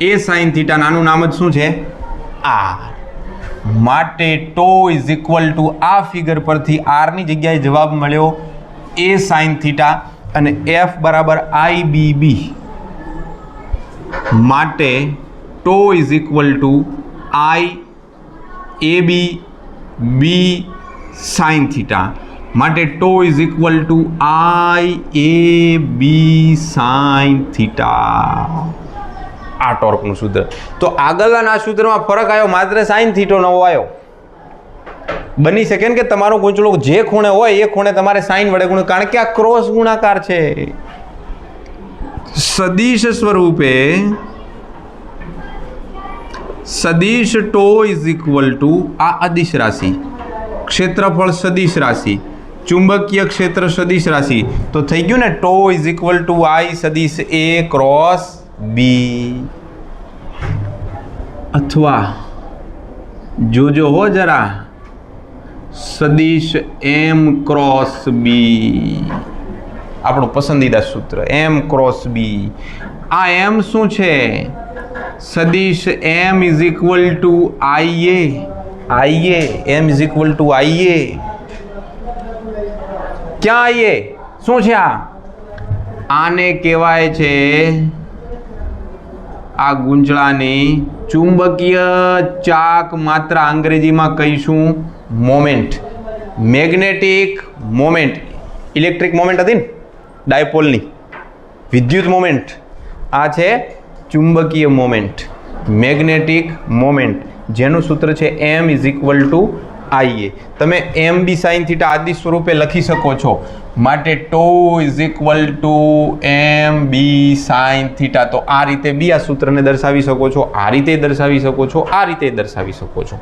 A sine theta, આનું નામ જ શું છે? R. માટે ટો ઇઝ ઇક્વલ ટુ આ ફિગર પરથી આરની જગ્યાએ જવાબ મળ્યો A સાઇન થીટા અને F બરાબર IBB. માટે tau is equal to IAB B sine theta. માટે tau is equal to IAB sine theta. આ ટોર્કનું સૂત્ર. તો આગળના સૂત્રમાં ફરક આવ્યો, માત્ર સાઇન થીટો નવો આવ્યો. બની શકે ને કે તમારો ગૂંચળો જે ખૂણે હોય એ ખૂણે તમારે સાઇન વડે ગુણ, કારણ કે આ ક્રોસ ગુણાકાર છે. સદિશ સ્વરૂપે સદિશ ટો ઇઝ ઇક્વલ ટુ આ અદિશ રાશિ, ક્ષેત્રફળ સદિશ રાશિ, ચુંબકીય ક્ષેત્ર સદિશ રાશિ, તો થઈ ગયું ને ટો ઇઝ ઇક્વલ ટુ I સદિશ A ક્રોસ B. અથવા જોજો હો જરા, સદિશ M ક્રોસ B, આપણું પસંદીદા સૂત્ર M ક્રોસ B. આ M શું છે? સદિશ M is equal to IA, M is equal to IA. ક્યાં IA? શું છે આ? આને કહેવાય છે આ ગુંચળાની ચુંબકીય ચાક માત્રા, અંગ્રેજીમાં કહીશું moment, magnetic moment. Electric moment હતી ને ડાયપોલની, વિદ્યુત મોમેન્ટ. આ છે ચુંબકીય મોમેન્ટ, મેગ્નેટિક મોમેન્ટ, જેનું સૂત્ર છે M is equal to IA. તમે MB સાઇન થીટા આદિ સ્વરૂપે લખી શકો છો. માટે tau is equal to MB sine theta. તો આ રીતે બી આ સૂત્રને દર્શાવી શકો છો, આ રીતે દર્શાવી શકો છો, આ રીતે દર્શાવી શકો છો.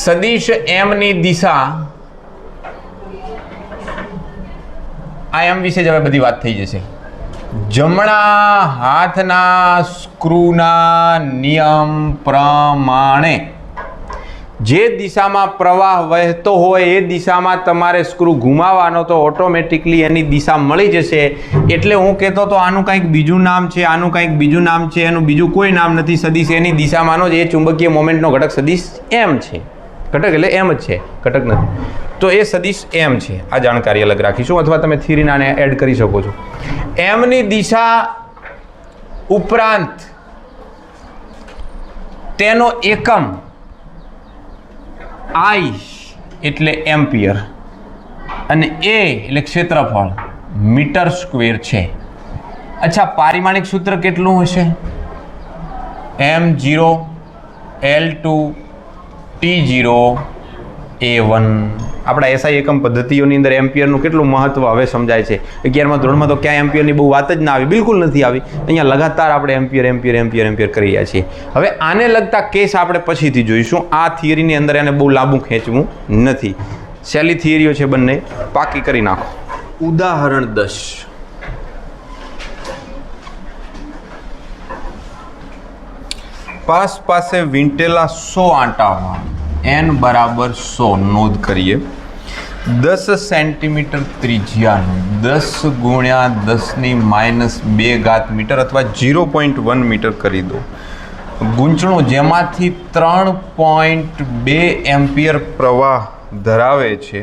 સદિશ M ની દિશા, આ M વિશે જ હવે બધી વાત થઈ જશે. જમણા હાથના સ્ક્રૂના નિયમ પ્રમાણે જે દિશામાં પ્રવાહ વહેતો હોય એ દિશામાં તમારે સ્ક્રૂ ઘુમાવવાનો, તો ઓટોમેટિકલી એની દિશા મળી જશે. એટલે હું કહેતો તો આનું કંઈક બીજું નામ છે, આનું કંઈક બીજું નામ છે, એનું બીજું કોઈ નામ નથી. સદિશ એની દિશામાંનો જ એ ચુંબકીય મોમેન્ટનો ઘટક સદિશ M છે. ઘટક એટલે M જ છે, ઘટક નથી. તો એ સદિશ M છે. આ જાણકારી અલગ રાખીશું, અથવા તમે થિયરીના એડ કરી શકો છો. M ની દિશા ઉપરાંત તેનો એકમ I એટલે એમ્પિયર અને A એટલે ક્ષેત્રફળ મીટર સ્ક્વેર છે. અચ્છા, પારિમાણિક સૂત્ર કેટલું હશે? M0 L2 T0 A1. આપણા SI એકમ પદ્ધતિઓની અંદર એમ્પિયરનું કેટલું મહત્વ હવે સમજાય છે. 11મા ધોરણમાં તો ક્યાં એમ્પિયરની બહુ વાત જ ના આવી, બિલકુલ નથી આવી. અહીંયા લગાતાર આપણે એમ્પિયર કરી રહ્યા છીએ. હવે આને લગતા કેસ આપણે પછીથી જોઈશું. આ થિયરીની અંદર એને બહુ લાંબુ ખેંચવું નથી. સહેલી થિયરીઓ છે, બંને પાકી કરી નાખો. ઉદાહરણ 10. પાસે વીંટેલા 100 આંટા, N બરાબર 100 નોંધ કરીએ. 10 સેન્ટીમીટર ત્રિજ્યાનું 10 ગુણ્યા 10⁻2 મીટર અથવા 0.1 મીટર કરી દો. ગૂંચળું જેમાંથી 3.2 એમ્પિયર પ્રવાહ ધરાવે છે.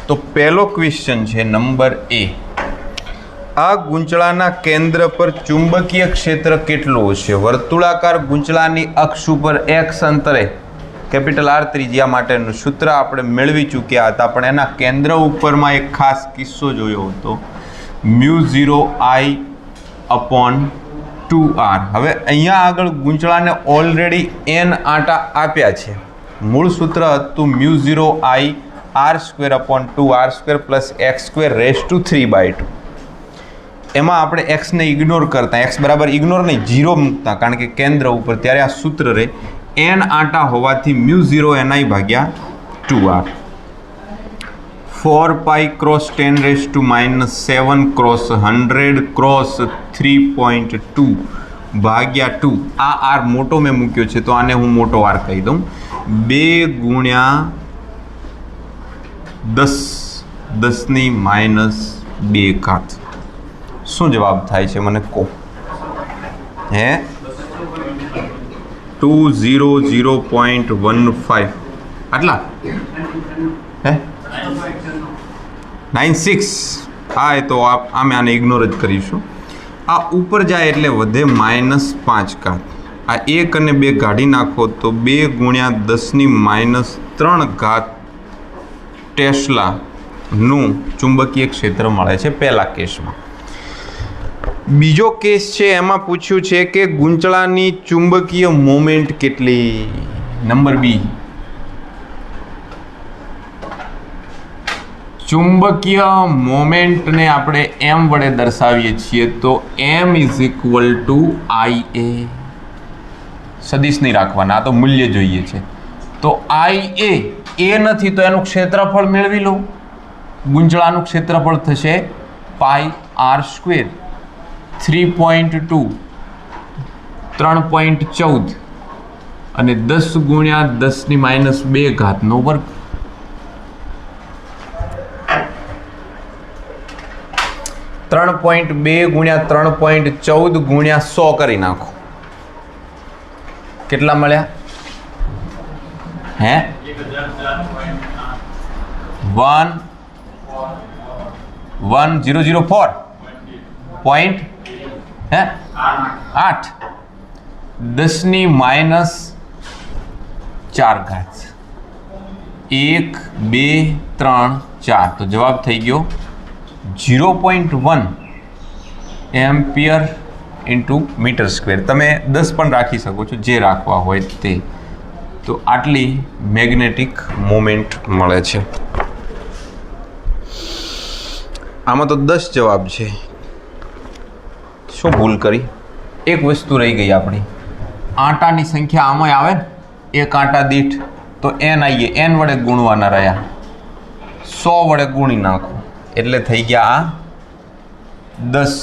તો પહેલો ક્વેશ્ચન છે નંબર A. આ ગૂંચળાના કેન્દ્ર પર ચુંબકીય ક્ષેત્ર કેટલું હશે? વર્તુળાકાર ગૂંચળાની અક્ષ ઉપર x અંતરે કેપિટલ આર ત્રિજ્યા માટેનું સૂત્ર આપણે મેળવી ચૂક્યા હતા, પણ એના કેન્દ્ર ઉપરમાં એક ખાસ કિસ્સો જોયો હતો, μ0I/2r. હવે અહીંયા આગળ ગુંચળાને ઓલરેડી n આંટા આપ્યા છે. મૂળ સૂત્ર હતું μ0I/r²/2r² + x²⁵ એમાં આપણે એક્સને ઇગ્નોર કરતા, એક્સ બરાબર ઇગ્નોર નહીં 0 મૂકતા, કારણ કે કેન્દ્ર ઉપર, ત્યારે આ સૂત્ર રહે n આંટા હોવાથી μ0ni/2r. 4π × 10⁻⁷ × 100 × 3.2/2. આ આર મોટો મેં મૂક્યો છે, તો આને હું મોટો આર કહી દઉં. 2 × 10⁻². શું જવાબ થાય છે મને કહો? હે 200.15 આટલા? હે 96. હા, એ તો આમે આને ઇગ્નોર જ કરીશું. આ ઉપર જાય એટલે વધે -5. આ 1 અને 2 કાઢી નાખો તો 2 × 10⁻³ ટેસ્લાનું ચુંબકીય ક્ષેત્ર મળે છે પહેલા કેસમાં. બીજો કેસ છે, એમાં પૂછ્યું છે કે ગુંચળાની ચુંબકીય મોમેન્ટ કેટલી. નંબર બી, ચુંબકીય મોમેન્ટને આપણે એમ વડે દર્શાવીએ છીએ, તો m = IA. સદિશ નહીં રાખવાના, આ તો મૂલ્ય જોઈએ છે. તો IA એ નથી તો એનું ક્ષેત્રફળ મેળવી લો. ગુંચળાનું ક્ષેત્રફળ થશે πr², 3.2 3.14 અને 10 × 10⁻²નો વર્ગ. (3.2 × 3.14 × 100 કરી નાખો. કેટલા મળ્યા? હે 1004.8 10⁻⁴. 1 2 3 4. તો જવાબ થઈ ગયો 0.1 એમ્પિયર × મીટર². તમે 10 પણ રાખી શકો છો, જે રાખવા હોય તે. તો આટલી મેગ્નેટિક મોમેન્ટ મળે છે. આમાં તો 10 જવાબ છે. શું ભૂલ કરી? એક વસ્તુ રહી ગઈ આપણી. આંટાની સંખ્યા આમાંય આવે ને, એક આંટા દીઠ, તો n આવીએ, n વડે ગુણવાના રહ્યા. 100 વડે ગુણી નાખો એટલે થઈ ગયા આ 10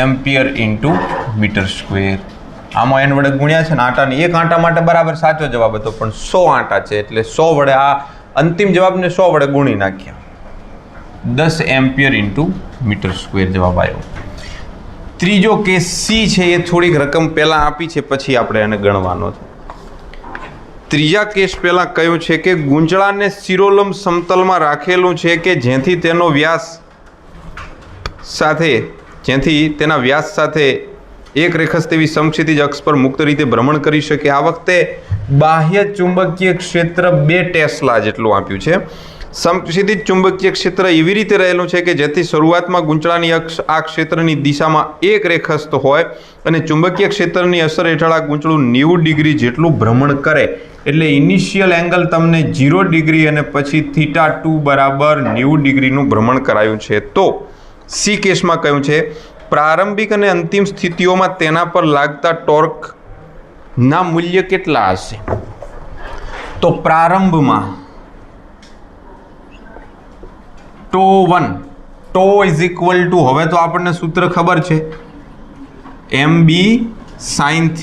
એમ્પિયર × મીટર². આમાં n વડે ગુણ્યા છે ને આંટાની, એક આંટા માટે બરાબર સાચો જવાબ હતો, પણ 100 આંટા છે એટલે 100 વડે આ અંતિમ જવાબને 100 વડે ગુણી નાખ્યા. 10 એમ્પિયર × મીટર² જવાબ આવ્યો. ત્રીજો કેસ સી છે, એ થોડીક રકમ પહેલાં આપી છે, પછી આપણે એને ગણવાનો છે. ત્રીજા કેસ પહેલાં કહ્યું છે કે ગુંચળાને શિરોલંબ સમતલમાં રાખેલું છે કે જેથી તેના વ્યાસ સાથે એક રેખસ તેવી સમક્ષિતિજ અક્ષ પર મુક્ત રીતે ભ્રમણ કરી શકે. આ વખતે બાહ્ય ચુંબકીય ક્ષેત્ર 2 ટેસ્લા જેટલું આપ્યું છે. સમક્ષિતિજ ચુંબકીય ક્ષેત્ર એવી રીતે રહેલું છે કે જેથી શરૂઆતમાં ગુંચળાની અક્ષ આ ક્ષેત્રની દિશામાં એક રેખસ્થ હોય અને ચુંબકીય ક્ષેત્રની અસર હેઠળ આ ગુંચળું 90 ડિગ્રી જેટલું ભ્રમણ કરે. એટલે ઇનિશિયલ એંગલ તમને 0 ડિગ્રી અને પછી θ2 બરાબર 90 ડિગ્રીનું ભ્રમણ કરાયું છે. તો સી કેસમાં કહ્યું છે પ્રારંભિક અને અંતિમ સ્થિતિઓમાં તેના પર લાગતા ટોર્કના મૂલ્ય કેટલા હશે? તો પ્રારંભમાં τ1 = હવે તો આપણને સૂત્ર ખબર છે, mb sin θ.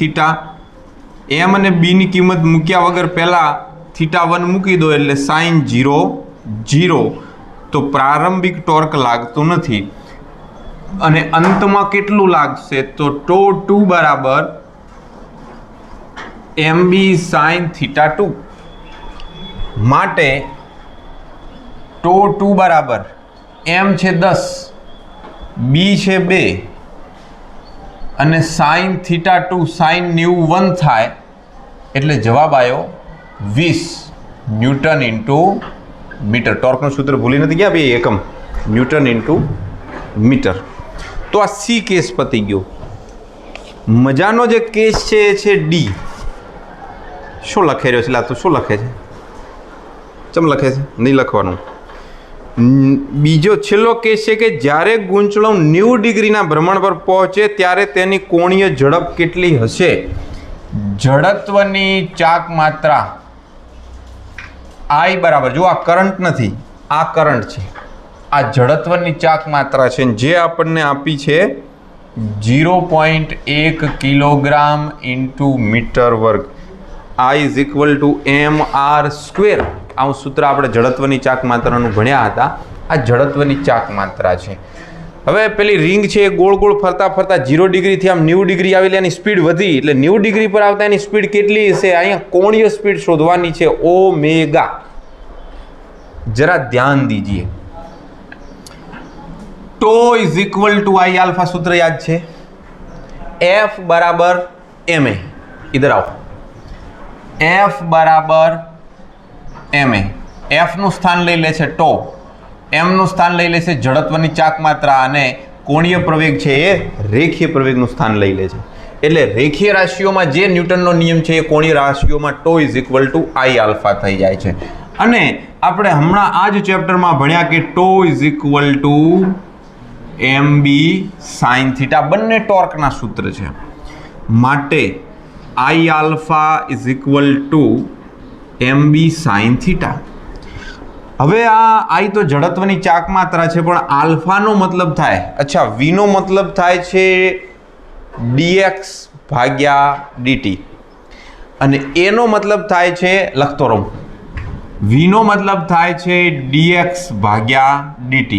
m અને b ની કિંમત મૂક્યા વગર પહેલાં θ1 મૂકી દો એટલે sin 0 0. તો પ્રારંભિક ટોર્ક લાગતું નથી. અને અંતમાં કેટલું લાગશે? તો τ2 બરાબર mb sin θ2. માટે τ2 બરાબર m છે 10, b છે 2 અને sin θ2 sin 91 થાય એટલે જવાબ આવ્યો 20 ન્યૂટન ઇન્ટુ મીટર. ટોર્કનું સૂત્ર ભૂલી નથી ગયા ભાઈ, એકમ ન્યૂટન ઇન્ટુ મીટર. તો આ સી કેસ પતી ગયો. મજાનો જે કેસ છે એ છે ડી. શું લખે રહ્યો છે? તું શું લખે છે? ચમ લખે છે? નહીં લખવાનું. બીજો છેલ્લો કેસ છે કે જ્યારે ગૂંચળો 90 ડિગ્રીના ભ્રમણ પર પહોંચે ત્યારે તેની કોણીય ઝડપ કેટલી હશે? જડત્વની ચાક માત્રા I બરાબર, જો આ કરંટ નથી, આ કરંટ છે, આ જડત્વની ચાક માત્રા છે જે આપણને આપી છે 0.1 કિલોગ્રામ ઇન્ટુ મીટર વર્ગ. I is equal two mr². આવું સૂત્ર આપણે જડત્વની ચાક માત્રાનું ભણ્યા હતા. આ જડત્વની ચાક માત્રા છે. હવે પેલી રિંગ છે એ ગોળ ગોળ ફરતા ફરતા 0 ડિગ્રીથી આમ 90 ડિગ્રી આવેલી એની સ્પીડ વધી, એટલે 90 ડિગ્રી પર આવતા એની સ્પીડ કેટલી હશે? અહીંયા કોણીય સ્પીડ શોધવાની છે, ઓમેગા. જરા ધ્યાન દીજીએ. Tau is equal to I alpha સૂત્ર યાદ છે? F બરાબર ma. ઇધર આવો. F બરાબર ma. F નું સ્થાન લઈ લે છે ટો, m નું સ્થાન લઈ લે છે જડત્વની ચાક માત્રા, અને કોણીય પ્રવેગ છે એ રેખીય પ્રવેગનું સ્થાન લઈ લે છે. એટલે રેખીય રાશિઓમાં જે ન્યૂટનનો નિયમ છે એ કોણીય રાશિઓમાં tau is equal to I alpha થઈ જાય છે. અને આપણે હમણાં આ જ ચેપ્ટરમાં ભણ્યા કે tau is equal to mb sine theta. બંને ટોર્કના સૂત્ર છે. માટે I alpha is equal to mb sine theta. હવે આ I તો જડત્વની ચાક માત્રા છે, પણ આલ્ફાનો મતલબ થાય, અચ્છા v નો મતલબ થાય છે dx ભાગ્યા dt, અને a નો મતલબ થાય છે, લખતો રહું, v નો મતલબ થાય છે dx ભાગ્યા dt,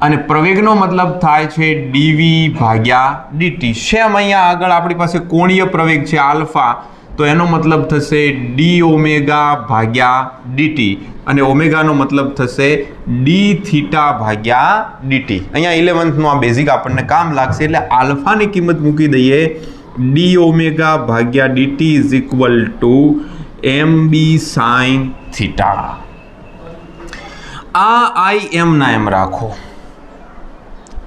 અને પ્રવેગનો મતલબ થાય છે dv ભાગ્યા dt. શેમ અહીંયા આગળ આપણી પાસે કોણીય પ્રવેગ છે આલ્ફા, તો એનો મતલબ થશે d ઓમેગા ભાગ્યા dt, અને ઓમેગાનો મતલબ થશે d થીટા ભાગ્યા dt. અહીંયા 11th નું આ બેઝિક આપણને કામ લાગશે, એટલે આલ્ફાની કિંમત મૂકી દઈએ d ઓમેગા ભાગ્યા dt is equal to mb sine theta. આ I m ના એમ રાખો,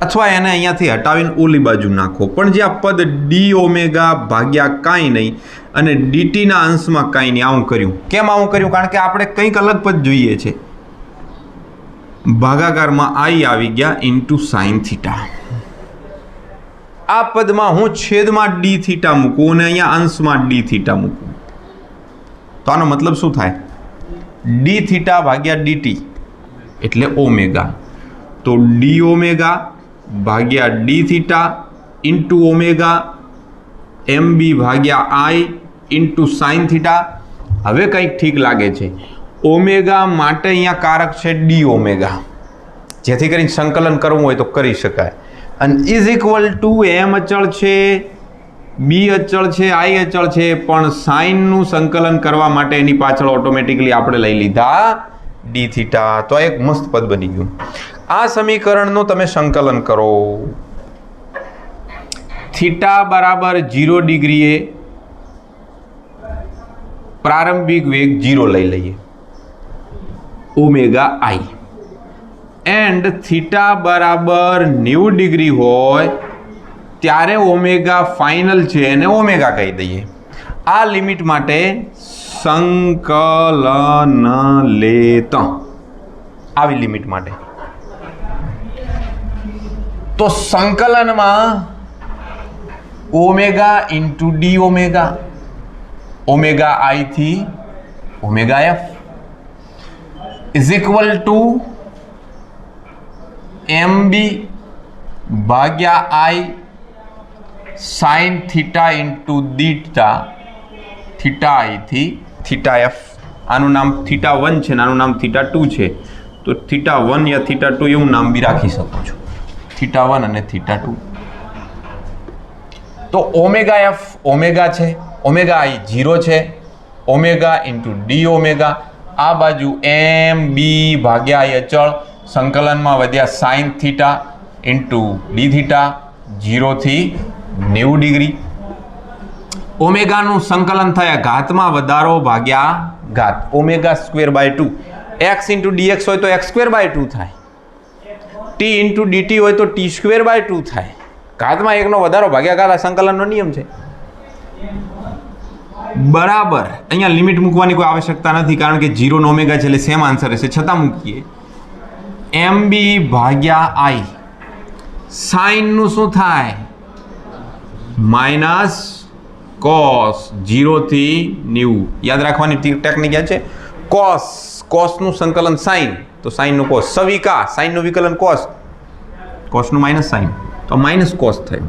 અથવા એને અહીંયાથી હટાવીને ઓલી બાજુ નાખો, પણ જે આ પદ d ઓમેગા ભાગ્યા કાંઈ નહીં અને dt ના અંશમાં કાંઈ નહીં, આવું કર્યું. કેમ આવું કર્યું? કારણ કે આપણે કંઈક અલગ પદ જોઈએ છે. ભાગાકારમાં I આવી ગયા ઇન્ટુ સાઇન થીટા. આ પદમાં હું છેદમાં d થીટા મૂકું અને અહીંયા અંશમાં d થીટા મૂકું, તો આનો મતલબ શું થાય? d થીટા ભાગ્યા dt એટલે ઓમેગા. તો d ઓમેગા ભાગ્યા d theta into omega mb ભાગ્યા I ઇન્ટુ સાઇન થીટા. હવે કંઈક ઠીક લાગે છે. ઓમેગા માટે અહીંયા કારક છે d ઓમેગા, જેથી કરીને સંકલન કરવું હોય તો કરી શકાય. અને ઇઝ ઇક્વલ ટુ m અચળ છે, b અચળ છે, I અચળ છે, પણ સાઇનનું સંકલન કરવા માટે એની પાછળ ઓટોમેટિકલી આપણે લઈ લીધા d થીટા. તો એક મસ્ત પદ બની ગયું. આ સમીકરણનું તમે સંકલન કરો. થીટા બરાબર 0 ડિગ્રીએ પ્રારંભિક વેગ 0 લઈ લઈએ, ઓમેગા I, એન્ડ થીટા બરાબર 90 ડિગ્રી હોય ત્યારે ઓમેગા ફાઇનલ છે એને ઓમેગા કહી દઈએ. આ લિમિટ માટે સંકલન લેત, આવી લિમિટ માટે. તો સંકલનમાં omega into D omega, omega I થી omega f is equal to mb ભાગ્યા I sine theta into theta, theta I થી થીટા f. આનું નામ થીટા 1 છે ને આનું નામ થીટા 2 છે, તો થીટા 1 યા થીટા 2 એવું નામ બી રાખી શકું છું, થીટા 1 અને થીટા 2. તો ઓમેગા f ઓમેગા છે, ઓમેગા I 0 છે, ઓમેગા ઇન્ટુ ડી ઓમેગા. આ બાજુ mb ભાગ્યા I અચળ, સંકલનમાં વધ્યા sine theta into D theta, 0 થી 90 ડિગ્રી. ઓમેગાનું સંકલન થયા ઘાતમાં વધારો ભાગ્યા ઘાત omega square by 2. x into dx હોય તો x સ્ક્વેર બાય 2 થાય. t ઇન્ટુ dt હોય તો t સ્ક્વેર બાય 2 થાય. ઘાતમાં એકનો વધારો ભાગ્યા ઘાત આ સંકલનનો નિયમ છે. બરાબર. અહીંયા લિમિટ મૂકવાની કોઈ આવશ્યકતા નથી કારણ કે 0 ને ઓમેગા છે એટલે સેમ આન્સર હશે, છતાં મૂકીએ. mb ભાગ્યા i સાઇન નું શું થાય? માઇનસ કોસ 0 થી 90. યાદ રાખવાની ટેકનિક યાદ છે? કોસ નું સંકલન સાઇન તો સાઇન નું કોસ, સવિકા સાઇન નું વિકલન કોસ નું માઇનસ સાઇન તો માઇનસ કોસ થાય.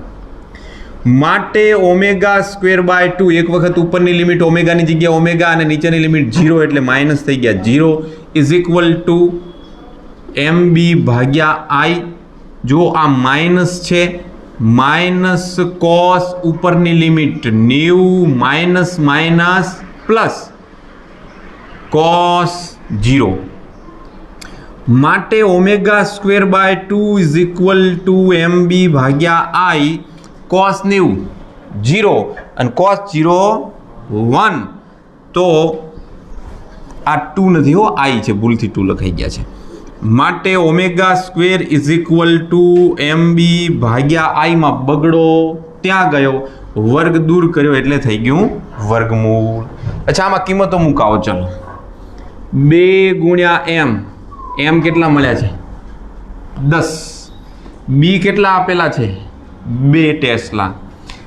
માટે ઓમેગા સ્ક્વેર બાય 2 એક વખત ઉપરની લિમિટ ઓમેગાની જગ્યાએ ઓમેગા અને નીચેની લિમિટ 0 એટલે માઇનસ થઈ ગયા. 0 ઇઝ ઇક્વલ ટુ mb ભાગ્યા i. જો આ માઇનસ છે, માઇનસ કોસ ઉપરની limit 90 minus minus plus cos 0. માટે omega square by 2 is equal to mb ભાગ્યા i cos 90 0 અને cos 0 1. તો આ 2 નથી હો, i છે, ભૂલથી 2 લખાઈ ગયા છે. માટે omega square is equal to mb ભાગ્યા i માં બગડો ત્યાં ગયો, વર્ગ દૂર કર્યો એટલે થઈ ગયું વર્ગમૂળ. અચ્છા, આમાં કિંમતો મુકાવો. ચલો 2 ગુણ્યા m કેટલા મળ્યા છે? 10. b કેટલા આપેલા છે? 2 ટેસ્લા.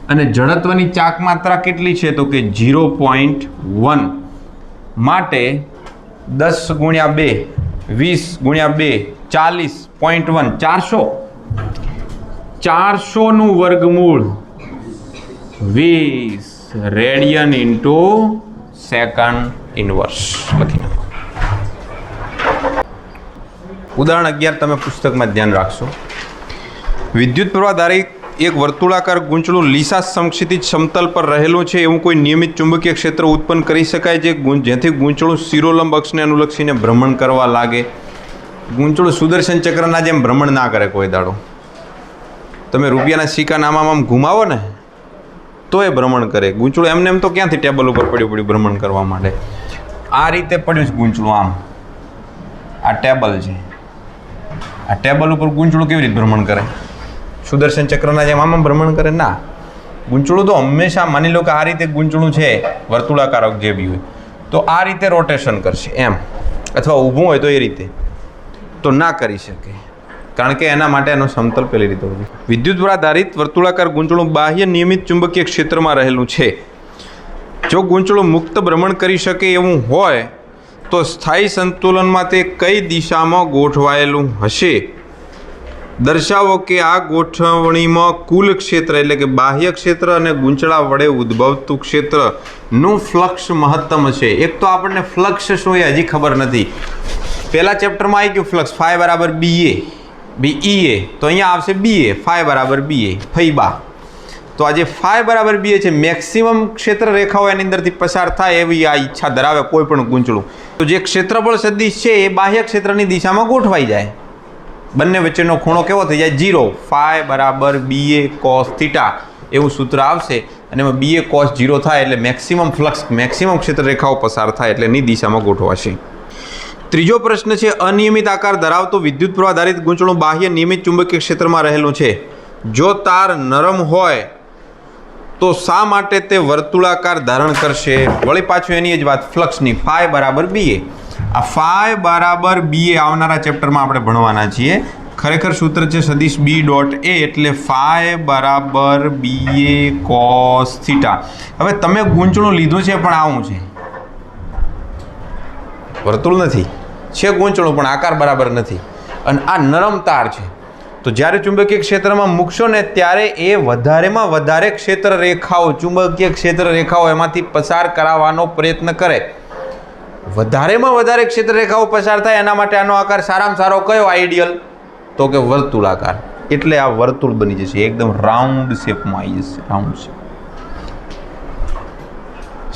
અને જડત્વની ચાક માત્રા કેટલી છે? તો કે 0.1. માટે 10 ગુણ્યા 2 20 ગુણ્યા 2 40.1 400 નું વર્ગમૂળ 20 રેડિયન ઇન્ટુ સેકન્ડ ઇનવર્સ લખી નાખો. ઉદાહરણ 11 તમે પુસ્તકમાં ધ્યાન રાખશો. વિદ્યુત પ્રવાહ ધારી એક વર્તુળાકાર ગૂંચળું લીસા સમક્ષિતિજ સમતલ પર રહેલું છે એવું કોઈ નિયમિત ચુંબકીય ક્ષેત્ર ઉત્પન્ન કરી શકાય જેથી ગૂંચળું શિરોલંબ અક્ષને અનુલક્ષીને ભ્રમણ કરવા લાગે. ગૂંચળું સુદર્શન ચક્રના જેમ ભ્રમણ ના કરે કોઈ દાડો. તમે રૂપિયાના સિક્કા આમ ઘુમાવો ને તો એ ભ્રમણ કરે. ગૂંચળું એમને એમ તો ક્યાંથી ટેબલ ઉપર પડ્યું ભ્રમણ કરવા માટે. આ રીતે પડ્યું છે ગૂંચળું આમ. આ ટેબલ છે, આ ટેબલ ઉપર ગૂંચળું કેવી રીતે ભ્રમણ કરે? સુદર્શન ચક્રના જેમ આમ ભ્રમણ કરે ના. ગૂંચળું તો હંમેશા માની લો કે આ રીતે ગૂંચળું છે વર્તુળાકાર જે બી હોય તો આ રીતે રોટેશન કરશે એમ, અથવા ઊભું હોય તો એ રીતે તો ના કરી શકે કારણ કે એના માટે એનો સમતલ પેલી રીતે હોય. વિદ્યુત દ્વારા આધારિત વર્તુળાકાર ગૂંચળું બાહ્ય નિયમિત ચુંબકીય ક્ષેત્રમાં રહેલું છે. જો ગૂંચળું મુક્ત ભ્રમણ કરી શકે એવું હોય તો સ્થાયી સંતુલનમાં તે કઈ દિશામાં ગોઠવાયેલું હશે? દર્શાવો કે આ ગોઠવણીમાં કુલ ક્ષેત્ર એટલે કે બાહ્ય ક્ષેત્ર અને ગૂંચળા વડે ઉદ્ભવતું ક્ષેત્રનું ફ્લક્સ મહત્તમ છે. એક તો આપણને ફ્લક્સ શું એ હજી ખબર નથી. પહેલા ચેપ્ટરમાં આવી ગયું ફ્લક્સ ફાઈ બરાબર BE તો અહીંયા આવશે BA ફાઈ બરાબર BA ફૈબા. તો આજે ફાઈ બરાબર BA છે. મેક્સિમમ ક્ષેત્ર રેખાઓ એની અંદરથી પસાર થાય એવી આ ઈચ્છા ધરાવે કોઈ પણ ગૂંચળું. તો જે ક્ષેત્રફળ સદિશ છે એ બાહ્ય ક્ષેત્રની દિશામાં ગોઠવાઈ જાય. બંને વચ્ચેનો ખૂણો કેવો થઈ જાય? 0. ફાઈ બરાબર BA cos થીટા એવું સૂત્ર આવશે અને એમાં BA cos 0 થાય એટલે મેક્સિમમ ફ્લક્સ મેક્સિમમ ક્ષેત્ર રેખાઓ પસાર થાય એટલે એની દિશામાં ગોઠવાશે. ત્રીજો પ્રશ્ન છે અનિયમિત આકાર ધરાવતો વિદ્યુત પ્રવાહ આધારિત ગૂંચળું બાહ્ય નિયમિત ચુંબકીય ક્ષેત્રમાં રહેલું છે. જો તાર નરમ હોય તો શા માટે તે વર્તુળાકાર ધારણ કરશે? વળી પાછું એની જ વાત ફ્લક્સની ફાઈ બરાબર BA. આ ફાઈ બરાબર BA આવનારા ચેપ્ટરમાં આપણે ભણવાના છીએ. ખરેખર સૂત્ર છે સદિશ B.A એટલે ફાઈ બરાબર BA cos થીટા. હવે તમે ગૂંચળું લીધું છે પણ આવું છે, વર્તુળ નથી, છે ગૂંચળું પણ આકાર બરાબર નથી અને આ નરમ તાર છે. તો જ્યારે ચુંબકીય ક્ષેત્રમાં મૂકશો ને ત્યારે એ વધારેમાં વધારે ક્ષેત્ર રેખાઓ ચુંબકીય ક્ષેત્ર રેખાઓ એમાંથી પસાર કરાવવાનો પ્રયત્ન કરે. વધારેમાં વધારે ક્ષેત્ર રેખાઓ પસાર થાય એના માટે આનો આકાર સારામાં સારો કયો આઈડિયલ? તો કે વર્તુળાકાર. એટલે આ વર્તુળ બની જશે, એકદમ રાઉન્ડ શેપમાં આવી જશે. Round shape.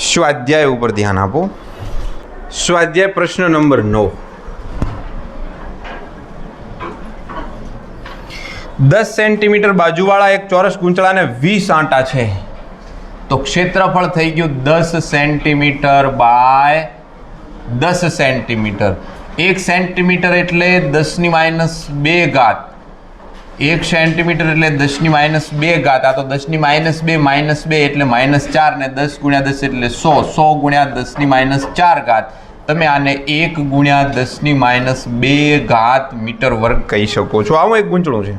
સ્વાધ્યાય ઉપર ધ્યાન આપો. સ્વાધ્યાય પ્રશ્ન નંબર 9. 10 સેન્ટીમીટર બાજુવાળા એક ચોરસ ગૂંચળાને 20 આંટા છે તો ક્ષેત્રફળ થઈ ગયું 10 સેન્ટીમીટર બાય 10 સેન્ટીમીટર. 1 સેન્ટીમીટર એટલે 10⁻2 ઘાત. 1 સેન્ટીમીટર એટલે 10⁻2 ઘાત. આ તો 10⁻2 -2 એટલે -4 ને 10 × 10 એટલે 100. 100 × 10⁻4 ઘાત. તમે આને 1 × 10⁻2 ઘાત મીટર વર્ગ કહી શકો છો. આવું એક ગૂંચળું છે,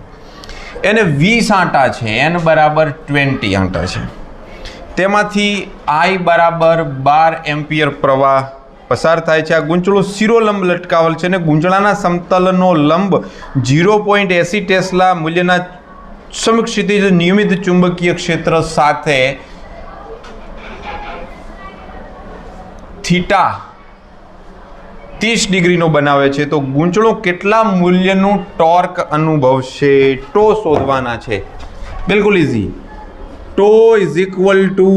એને 20 આંટા છે, n બરાબર 20 આંટા છે. તેમાંથી I બરાબર 12 એમ્પિયર પ્રવાહ પસાર થાય છે. આ ગૂંચળું શિરોલંબ લટકાવેલ છે અને ગૂંચળાના સમતલનો લંબ 0.80 ટેસ્લા મૂલ્યના સમક્ષિતિજ નિયમિત ચુંબકીય ક્ષેત્ર સાથે થીટા 30 ડિગ્રીનો બનાવે છે. તો ગૂંચળો કેટલા મૂલ્યનું ટોર્ક અનુભવશે? ટો શોધવાના છે. બિલકુલ easy. Toe is equal to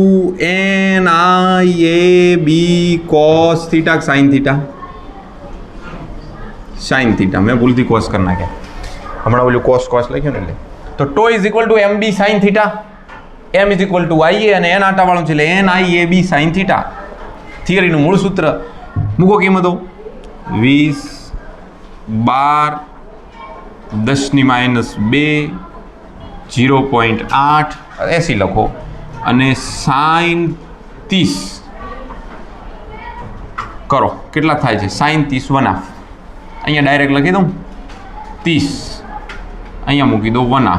NIAB cos theta sine theta? Sine theta. મેં ભૂલથી કોસ કરી નાખ્યા. હમણાં ઓલું કોસ લખ્યું ને એટલે. તો tau is equal to MB sine theta, M is equal to IA અને N આંટાવાળું છે એટલે NIAB સાઇન થીટા. થિયરીનું મૂળ સૂત્ર મૂકો કિંમતો. 20 12 10⁻2 0.8 80 લખો અને સાઇન 30 કરો. કેટલા થાય છે? સાઇન 30 1/2. અહીંયા ડાયરેક્ટ લખી દઉં 30, અહીંયા મૂકી દો 1/2.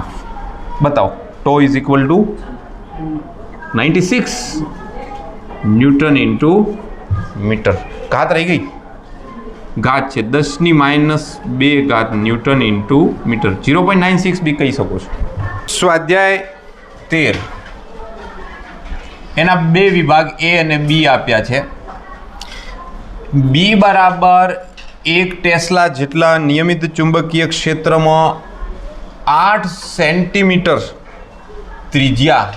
બતાવો. Tau is equal to 96 newton into metre. ઘાત રહી ગઈ, ઘાત છે 10⁻2 ઘાત ન્યૂટન ઇન્ટુ મીટર. 0.96 બી કહી શકો છો. સ્વાધ્યાય 13 એના બે વિભાગ A અને B આપ્યા છે. B બરાબર 1 ટેસ્લા જેટલા નિયમિત ચુંબકીય ક્ષેત્રમાં 8 સેન્ટીમીટર ત્રિજ્યા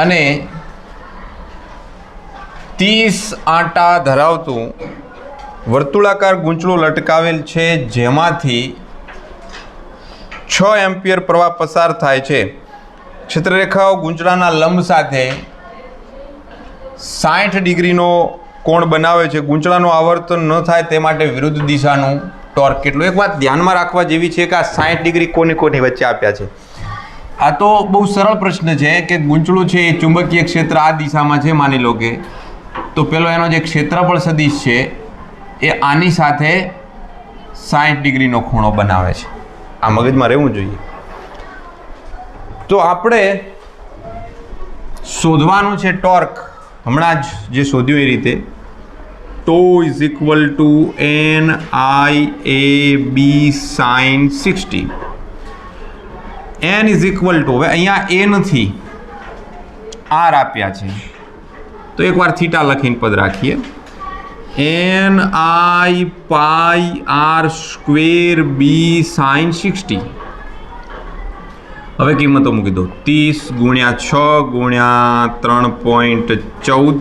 અને 30 આંટા ધરાવતું વર્તુળાકાર ગૂંચળું લટકાવેલ છે, જેમાંથી 6 એમ્પિયર પ્રવાહ પસાર થાય છે. ક્ષેત્રરેખાઓ ગૂંચળાના લંબ સાથે 60 ડિગ્રીનો કોણ બનાવે છે. ગૂંચળાનું આવર્તન ન થાય તે માટે વિરુદ્ધ દિશાનું ટોર્ક કેટલું? એક વાત ધ્યાનમાં રાખવા જેવી છે કે આ 60 ડિગ્રી કોની વચ્ચે આપ્યા છે. આ તો બહુ સરળ પ્રશ્ન છે કે ગૂંચળું છે એ ચુંબકીય ક્ષેત્ર આ દિશામાં છે માની લો કે, તો પેલો એનો જે ક્ષેત્રફળ સદિશ છે એ આની સાથે 60 ડિગ્રીનો ખૂણો બનાવે છે. આ મગજમાં રહેવું જોઈએ. તો આપણે શોધવાનું છે ટોર્ક. હમણાં જ જે શોધ્યું એ રીતે. Tau is equal to NIAB sine 60. N is equal to, હવે અહીંયા A નથી, R આપ્યા છે, તો એકવાર થીટા લખીને પદ રાખીએ. NI πr² B sine 60. હવે કિંમતો મૂકી દો. 30 × 6 × 3.14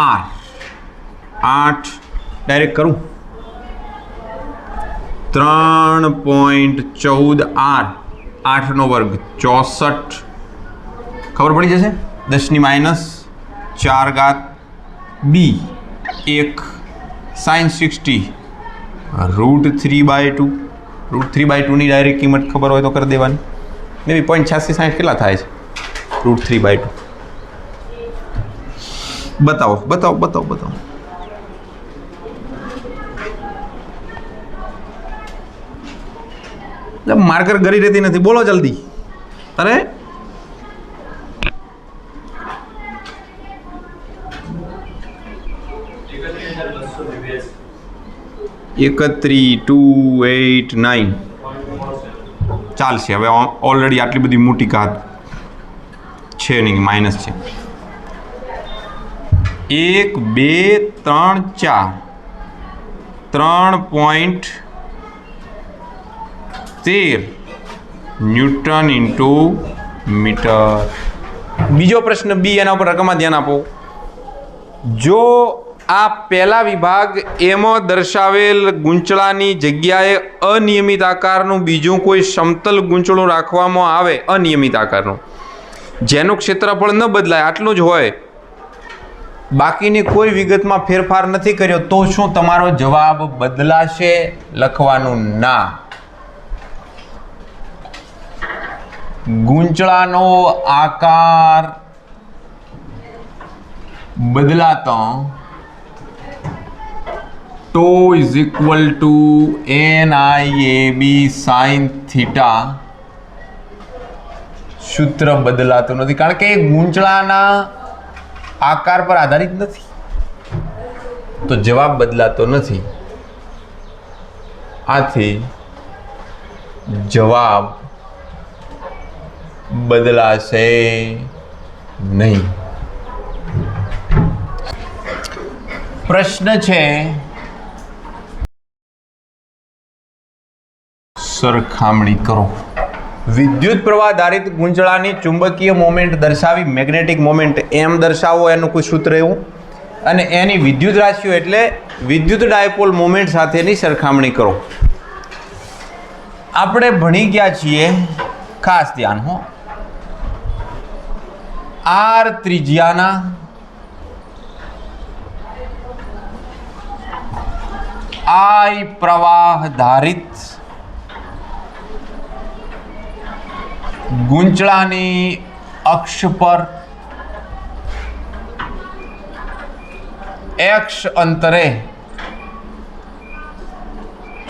R 8 ડાયરેક્ટ કરું 3.14 R 8નો વર્ગ 64. ખબર પડી જશે. 10⁻4 ઘાત B 1 સાઇન 60 √3/2. √3/2 ની ડાયરેક્ટ કિંમત ખબર હોય તો કરી દેવાની. મે બી 0.86 કેટલા થાય છે? √3/2. બતાવો. માર્કર ગરી રહેતી નથી. બોલો જલ્દી. અરે 31,289 ચાલશે. હવે ઓલરેડી આટલી બધી મોટી ઘાત છે નહીં, માઇનસ છે. 1 2 3 4 3.13 ન્યૂટન ઇન્ટુ મીટર. બીજો પ્રશ્ન બી, એના ઉપર રકમમાં ધ્યાન આપો. જો આ પહેલા વિભાગ એમાં દર્શાવેલ ગૂંચળાની જગ્યાએ અનિયમિત આકારનું બીજું કોઈ સમતલ ગૂંચળું રાખવામાં આવે, અનિયમિત આકારનું, જેનું ક્ષેત્રફળ ન બદલાય, આટલું જ હોય, બાકીની કોઈ વિગતમાં ફેરફાર નથી કર્યો તો શું તમારો જવાબ બદલાશે? લખવાનું ના. ગૂંચળાનો આકાર બદલાતો tau is equal to NIAB sin theta સૂત્ર બદલાતું નથી, કારણ કે એ ગૂંચળાના આકાર પર આધારિત નથી, તો જવાબ બદલાતો નથી. આથી જવાબ બદલાશે નહીં. પ્રશ્ન છે સરખામણી કરો. વિદ્યુત પ્રવાહ આધારિત ગૂંચળાની ચુંબકીય મોમેન્ટ દર્શાવી મેગ્નેટિક મોમેન્ટ એમ દર્શાવો એનું કોઈ સૂત્ર એવું, અને એની વિદ્યુત રાશિઓ એટલે વિદ્યુત ડાયપોલ મોમેન્ટ સાથેની સરખામણી કરો. આપણે ભણી ગયા છીએ, ખાસ ધ્યાન હો, R ત્રિજ્યાના I પ્રવાહ ધારિત ગૂંચળાની અક્ષ પર x અંતરે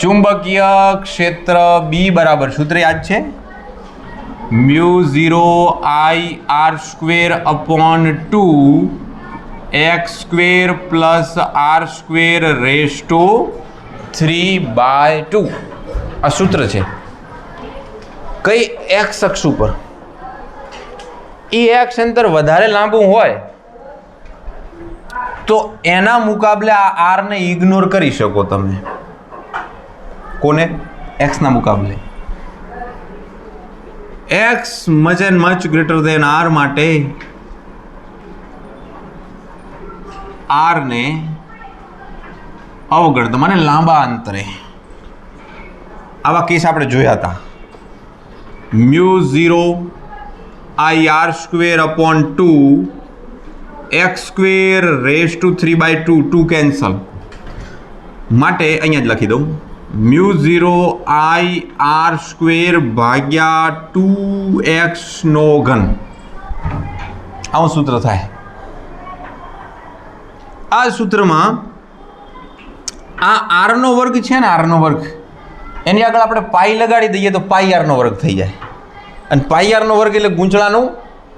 ચુંબકીય ક્ષેત્ર B બરાબર સૂત્ર યાદ છે μ0I r² / 2 x² + r² / 3/2 આ સૂત્ર છે. કઈ એક્સ અક્ષ ઉપર એ એક્સ અંતર વધારે લાંબુ હોય તો એના મુકાબલે આ આર ને ઇગ્નોર કરી શકો તમે. કોને? એક્સ ના મુકાબલે. X much and much greater than r માટે આર ને અવગણતા મને લાંબા અંતરે. આવા કેસ આપણે જોયા હતા. μ0I r² / 2 x² / 3/2 2 કેન્સલ માટે અહીંયા જ લખી દઉં μ0I r² / 2x નો ઘન. આવું સૂત્ર થાય. આ સૂત્રમાં આ r નો વર્ગ છે ને, r નો વર્ગ એની આગળ આપણે પાઈ લગાડી દઈએ તો પાઈ r નો વર્ગ થઈ જાય, અને પાઈ r નો વર્ગ એટલે ગૂંચળાનું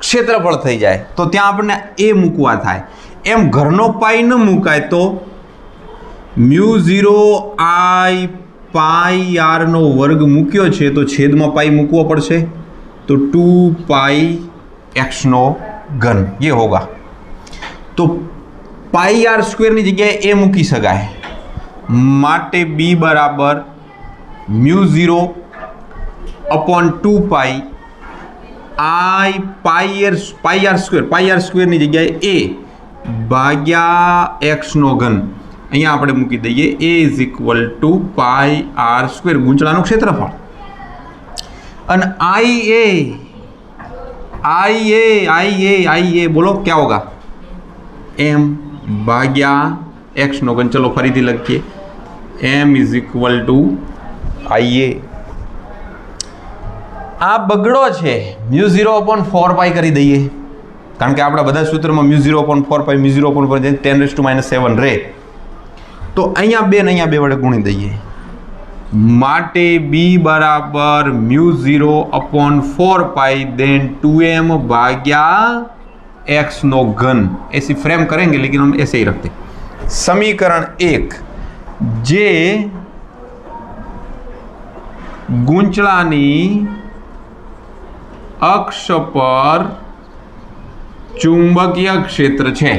ક્ષેત્રફળ થઈ જાય. તો ત્યાં આપણને એ મૂકવા થાય. એમ ઘરનો પાઈ ન મૂકાય તો μ0I પાઈ r નો વર્ગ મૂક્યો છે તો છેદમાં પાઈ મૂકવો પડશે, તો 2πx નો ઘન ये होगा. તો પાઈ r² ની જગ્યાએ એ મૂકી શકાય. માટે b બરાબર μ0/2π I પાઈ r² ની જગ્યાએ a ભાગ્યા x નો ઘન. અહીંયા આપણે મૂકી દઈએ a = પાઈ r², ગૂંચળાનું ક્ષેત્રફળ. અને IA બોલો क्या होगा? m ભાગ્યા x નો ઘન. ચલો ફરીથી લખીએ m = IA. આ બગડો છે μ0/4π કરી દઈએ, કારણ કે આપણા બધા સૂત્રમાં μ0/4π μ0/4 10⁻⁷ રહે. તો અહીંયા 2 ને અહીંયા 2 વડે ગુણી દઈએ. માટે b બરાબર μ0/4π देन 2m भाग्या x નો ઘન. ऐसे फ्रेम करेंगे लेकिन हम ऐसे ही रखते. समीकरण 1 જે ગૂંચળાની અક્ષ પર ચુંબકીય ક્ષેત્ર છે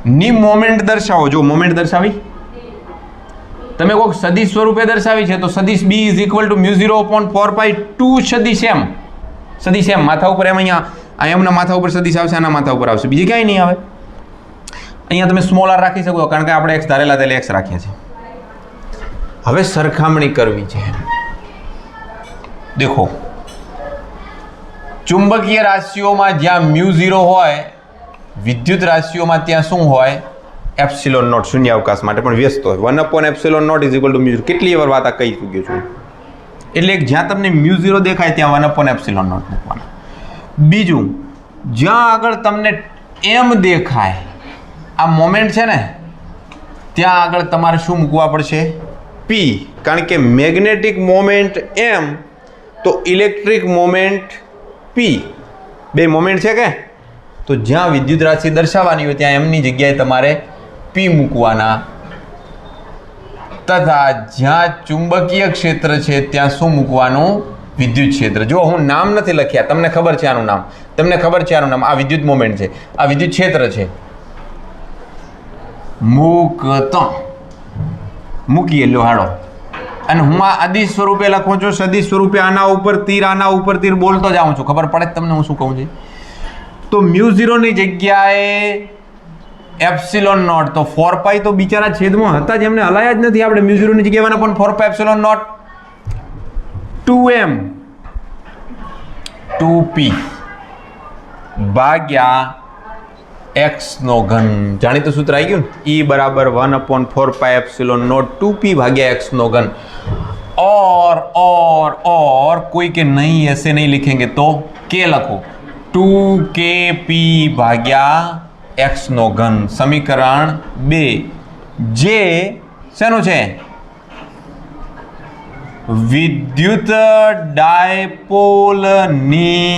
ની મોમેન્ટ દર્શાવો. જો મોમેન્ટ દર્શાવી તમે કોઈક સદિશ સ્વરૂપે દર્શાવી છે તો સદિશ b = μ0/4π 2 સદિશ m માથા ઉપર એમ અહીંયા એમના માથા ઉપર સદિશ આવશે, આના માથા ઉપર આવશે, બીજી ક્યાંય નહીં આવે. અહીંયા તમે સ્મોલ r રાખી શકો કારણ કે આપણે x ધારેલા એટલે x રાખ્યા છે. હવે સરખામણી કરવી છે. દેખો ચુંબકીય રાશિઓમાં જ્યાં μ0 હોય વિદ્યુત રાશિઓમાં ત્યાં શું હોય? એપ્સિલોન નોટ, શૂન્યાવકાશ માટે પણ વ્યસ્ત હોય. 1/ε0 ઇઝ ઇક્વલ ટુ મ્યુ. કેટલી વાર વાત આ કહી ચૂક્યો છું. એટલે જ્યાં તમને μ0 દેખાય ત્યાં 1/ε0 મૂકવાના. બીજું, જ્યાં આગળ તમને m દેખાય, આ મોમેન્ટ છે ને, ત્યાં આગળ તમારે શું મૂકવા પડશે? p. કારણ કે મેગ્નેટિક મોમેન્ટ m તો ઇલેક્ટ્રિક મોમેન્ટ p. બે મોમેન્ટ છે કે? તો જ્યાં વિદ્યુત રાશિ દર્શાવવાની હોય ત્યાં એમની જગ્યાએ તમારે p મૂકવાના. તથા જ્યાં ચુંબકીય ક્ષેત્ર છે ત્યાં શું મૂકવાનું? વિદ્યુત ક્ષેત્ર. જો હું નામ નથી લખ્યા, તમને ખબર છે આનું નામ, તમને ખબર છે આનું નામ. આ વિદ્યુત મોમેન્ટ છે, આ વિદ્યુત ક્ષેત્ર છે. મૂકીએ લો હાડો. અને હું આ અદિશ સ્વરૂપે લખું છું, સદિશ સ્વરૂપે આના ઉપર તીર બોલતો જાઉં છું. ખબર પડે તમને હું શું કહું છું? તો μ0 ની જગ્યાએ ε0, તો 4π તો બિચારા છેદમાં હતા જ, એમને હલાયા જ નથી. આપણે μ0 ની જગ્યાએ પણ 4πε0 2m 2p ભાગ્યા x નો ઘન. જાણીતું સૂત્ર આવી ગયું ને? E બરાબર 1/4πε0 2p ભાગ્યા x નો ઘન. और कोई के नहीं, ऐसे नहीं लिखेंगे तो k લખો. 2kp ભાગ્યા x નો ઘન. સમીકરણ 2. જે શેનું છે? વિદ્યુત ડાયપોલની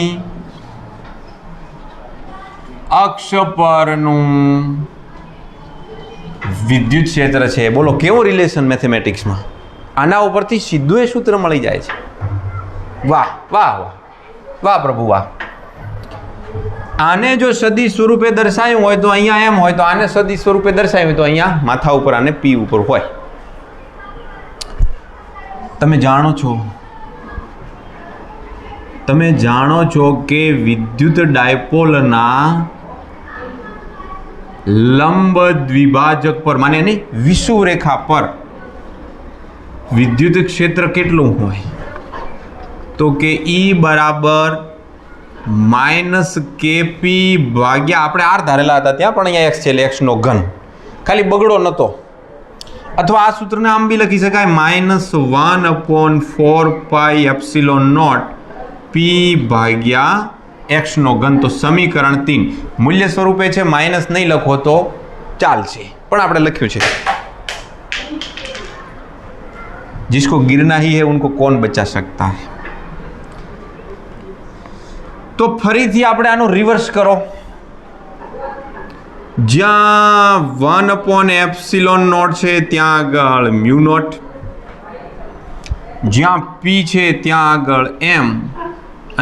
અક્ષ પરનું વિદ્યુત ક્ષેત્ર છે. બોલો કેવું રિલેશન મેથેમેટિક્સમાં? આના ઉપરથી સીધું એ સૂત્ર મળી જાય છે. વાહ વાહ વાહ વાહ પ્રભુ વાહ. આને જો સદિશ સ્વરૂપે દર્શાવ્યું હોય તો અહીંયા એમ હોય, તો આને સદિશ સ્વરૂપે દર્શાવ્યું હોય તો અહીંયા માથા ઉપર આને પી ઉપર હોય. તમે જાણો છો કે વિદ્યુત ડાયપોલના લંબ દ્વિભાજક પર, માને નહીં વિષુવરેખા પર વિદ્યુત ક્ષેત્ર કેટલું હોય? તો કે E બરાબર -kp ભાગ્યા, આપણે r ધારેલા હતા ત્યાં, પણ અહીંયા x છે એટલે x નો ઘન. ખાલી બગડો નતો. અથવા આ સૂત્રને આમ બી લખી શકાય, -1/4πε0 p ભાગ્યા x નો ઘન. તો સમીકરણ 3 મૂલ્ય સ્વરૂપે છે, માઇનસ નહીં લખો તો ચાલશે, પણ આપણે લખ્યું છે. जिसको गिरना ही है उनको कौन बचा सकता है. તો ફરીથી આપણે આનું રિવર્સ કરો. જ્યાં 1/ε0 છે ત્યાં આગળ μ0, જ્યાં p છે ત્યાં આગળ m,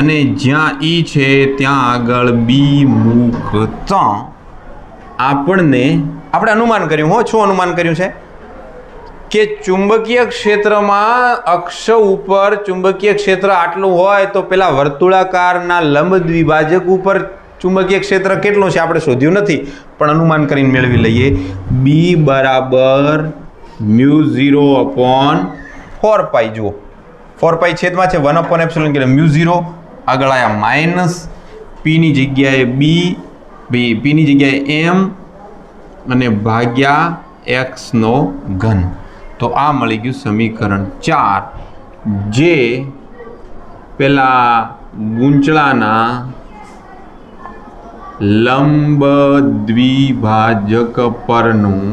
અને જ્યાં e છે ત્યાં આગળ b મૂકતા આપણે અનુમાન કર્યું. શું અનુમાન કર્યું છે? કે ચુંબકીય ક્ષેત્રમાં અક્ષ ઉપર ચુંબકીય ક્ષેત્ર આટલું હોય તો પેલા વર્તુળાકારના લંબ દ્વિભાજક ઉપર ચુંબકીય ક્ષેત્ર કેટલું છે આપણે શોધ્યું નથી, પણ અનુમાન કરીને મેળવી લઈએ. b બરાબર μ0/4π. જુઓ 4π છેદમાં છે 1/ε એટલે μ0 આગળ આયા માઇનસ, p ની જગ્યાએ p ની જગ્યાએ m અને ભાગ્યા x નો ઘન. તો આ મળી ગયું સમીકરણ 4, જે પેલા ગૂંચળાના લંબ દ્વિભાજક પરનું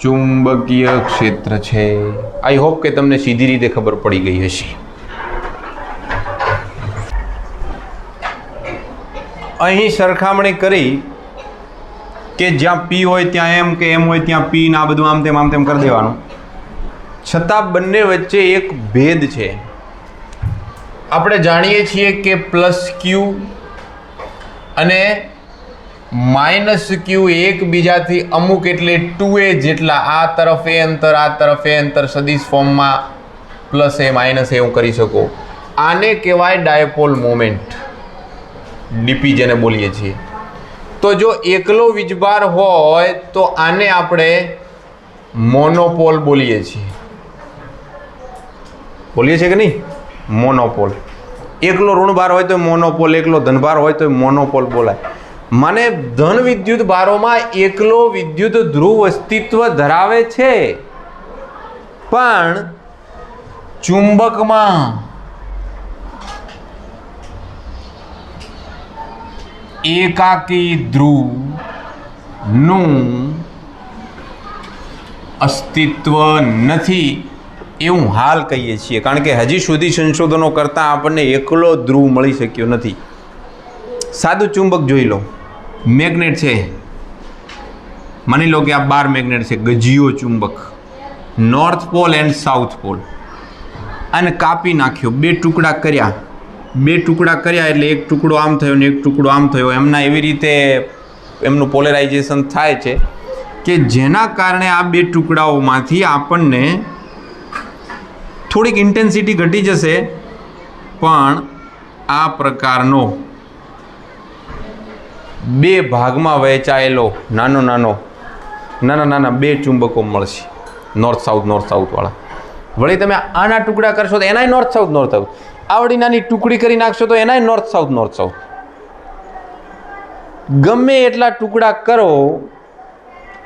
ચુંબકીય ક્ષેત્ર છે. આઈ હોપ કે તમને સીધી રીતે ખબર પડી ગઈ હશે. અહીં સરખામણી કરી કે જ્યાં p હોય ત્યાં m, કે m હોય ત્યાં p, ને આ બધું આમ તેમ કરી દેવાનું. છતાં બંને વચ્ચે એક ભેદ છે. આપણે જાણીએ છીએ કે +q અને -q એકબીજાથી અમુક એટલે 2a જેટલા, આ તરફ એ અંતર, આ તરફ એ અંતર, સદિશ ફોર્મમાં +a -a હું કરી શકું. આને કહેવાય ડાયપોલ મોમેન્ટ, ડીપી જેને બોલીએ છીએ. તો જો એકલો વીજભાર હોય તો આને આપણે મોનોપોલ બોલીએ છીએ કે નહીં? મોનોપોલ. એકલો ઋણભાર હોય તો મોનોપોલ, એકલો ધનભાર હોય તો મોનોપોલ બોલાય. મને ધન વિદ્યુત ભારોમાં એકલો વિદ્યુત ધ્રુવ અસ્તિત્વ ધરાવે છે, પણ ચુંબકમાં એકાકી ધ્રુવનું અસ્તિત્વ નથી એવું હાલ કહીએ છીએ, કારણ કે હજી સુધી સંશોધનો કરતાં આપણને એકલો ધ્રુવ મળી શક્યો નથી. સાદું ચુંબક જોઈ લો, મેગ્નેટ છે, માની લો કે આ 12 મેગ્નેટ છે, ગજીયો ચુંબક, north pole and south pole, અને કાપી નાખ્યો, બે ટુકડા કર્યા એટલે એક ટુકડો આમ થયો ને એક ટુકડો આમ થયો. એમના એવી રીતે એમનું પોલેરાઇઝેશન થાય છે કે જેના કારણે આ બે ટુકડાઓમાંથી આપણને થોડીક ઇન્ટેન્સિટી ઘટી જશે, પણ આ પ્રકારનો બે ભાગમાં વહેંચાયેલો નાના બે ચુંબકો મળશે, નોર્થ સાઉથ વાળા. વળી તમે આના ટુકડા કરશો તો એનાય નોર્થ સાઉથ. આવડી નાની ટુકડી કરી નાખશો તો એનાય નોર્થ સાઉથ. ગમે એટલા ટુકડા કરો,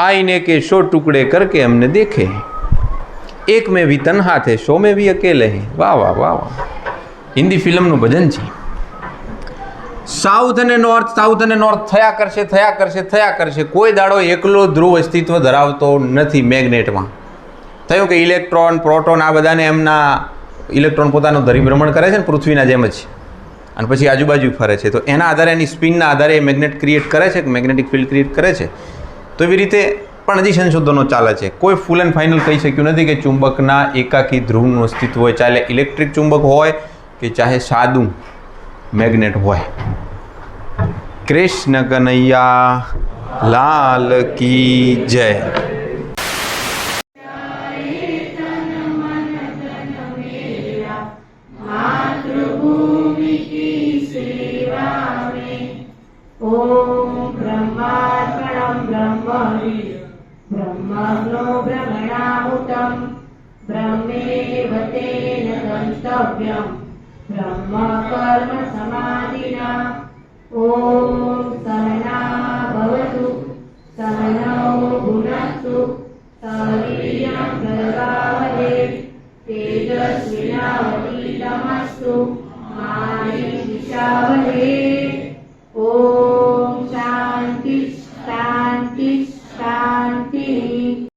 આઈને કે 100 ટુકડે કરકે हमने देखे, एक में भी तन्हा थे 100 में भी अकेले हैं. વાહ વાહ વાહ વાહ, હિન્દી ફિલ્મનું ભજન છે. સાઉથ અને નોર્થ થયા કરશે. કોઈ દાડો એકલો ધ્રુવ અસ્તિત્વ ધરાવતો નથી મેગ્નેટમાં. થયું કે ઇલેક્ટ્રોન, પ્રોટોન આ બધાને એમના ઇલેક્ટ્રોન પોતાનું ધરી ભ્રમણ કરે છે ને પૃથ્વીના જેમ જ, અને પછી આજુબાજુ ફરે છે. તો એના આધારે, એની સ્પિનના આધારે એ મેગ્નેટ ક્રિએટ કરે છે, મેગ્નેટિક ફિલ્ડ ક્રિએટ કરે છે. તો એવી રીતે પણ હજી સંશોધનો ચાલે છે. કોઈ ફૂલ એન્ડ ફાઇનલ કહી શક્યું નથી કે ચુંબકના એકાકી ધ્રુવનું અસ્તિત્વ હોય, ચાહે ઇલેક્ટ્રિક ચુંબક હોય કે ચાહે સાદું મેગ્નેટ હોય. કૃષ્ણ કનૈયા લાલ કી જય. ब्रह्मग्नो ब्रह्मणाहुतं ब्रह्मेव तेन गन्तव्यं ब्रह्म कर्म समाधिना. ॐ सहना भवतु सहनौ भुनक्तु सवीर्यं भर्गवहे तेजस्विनावतीतमस्तु मा विद्विषावहे.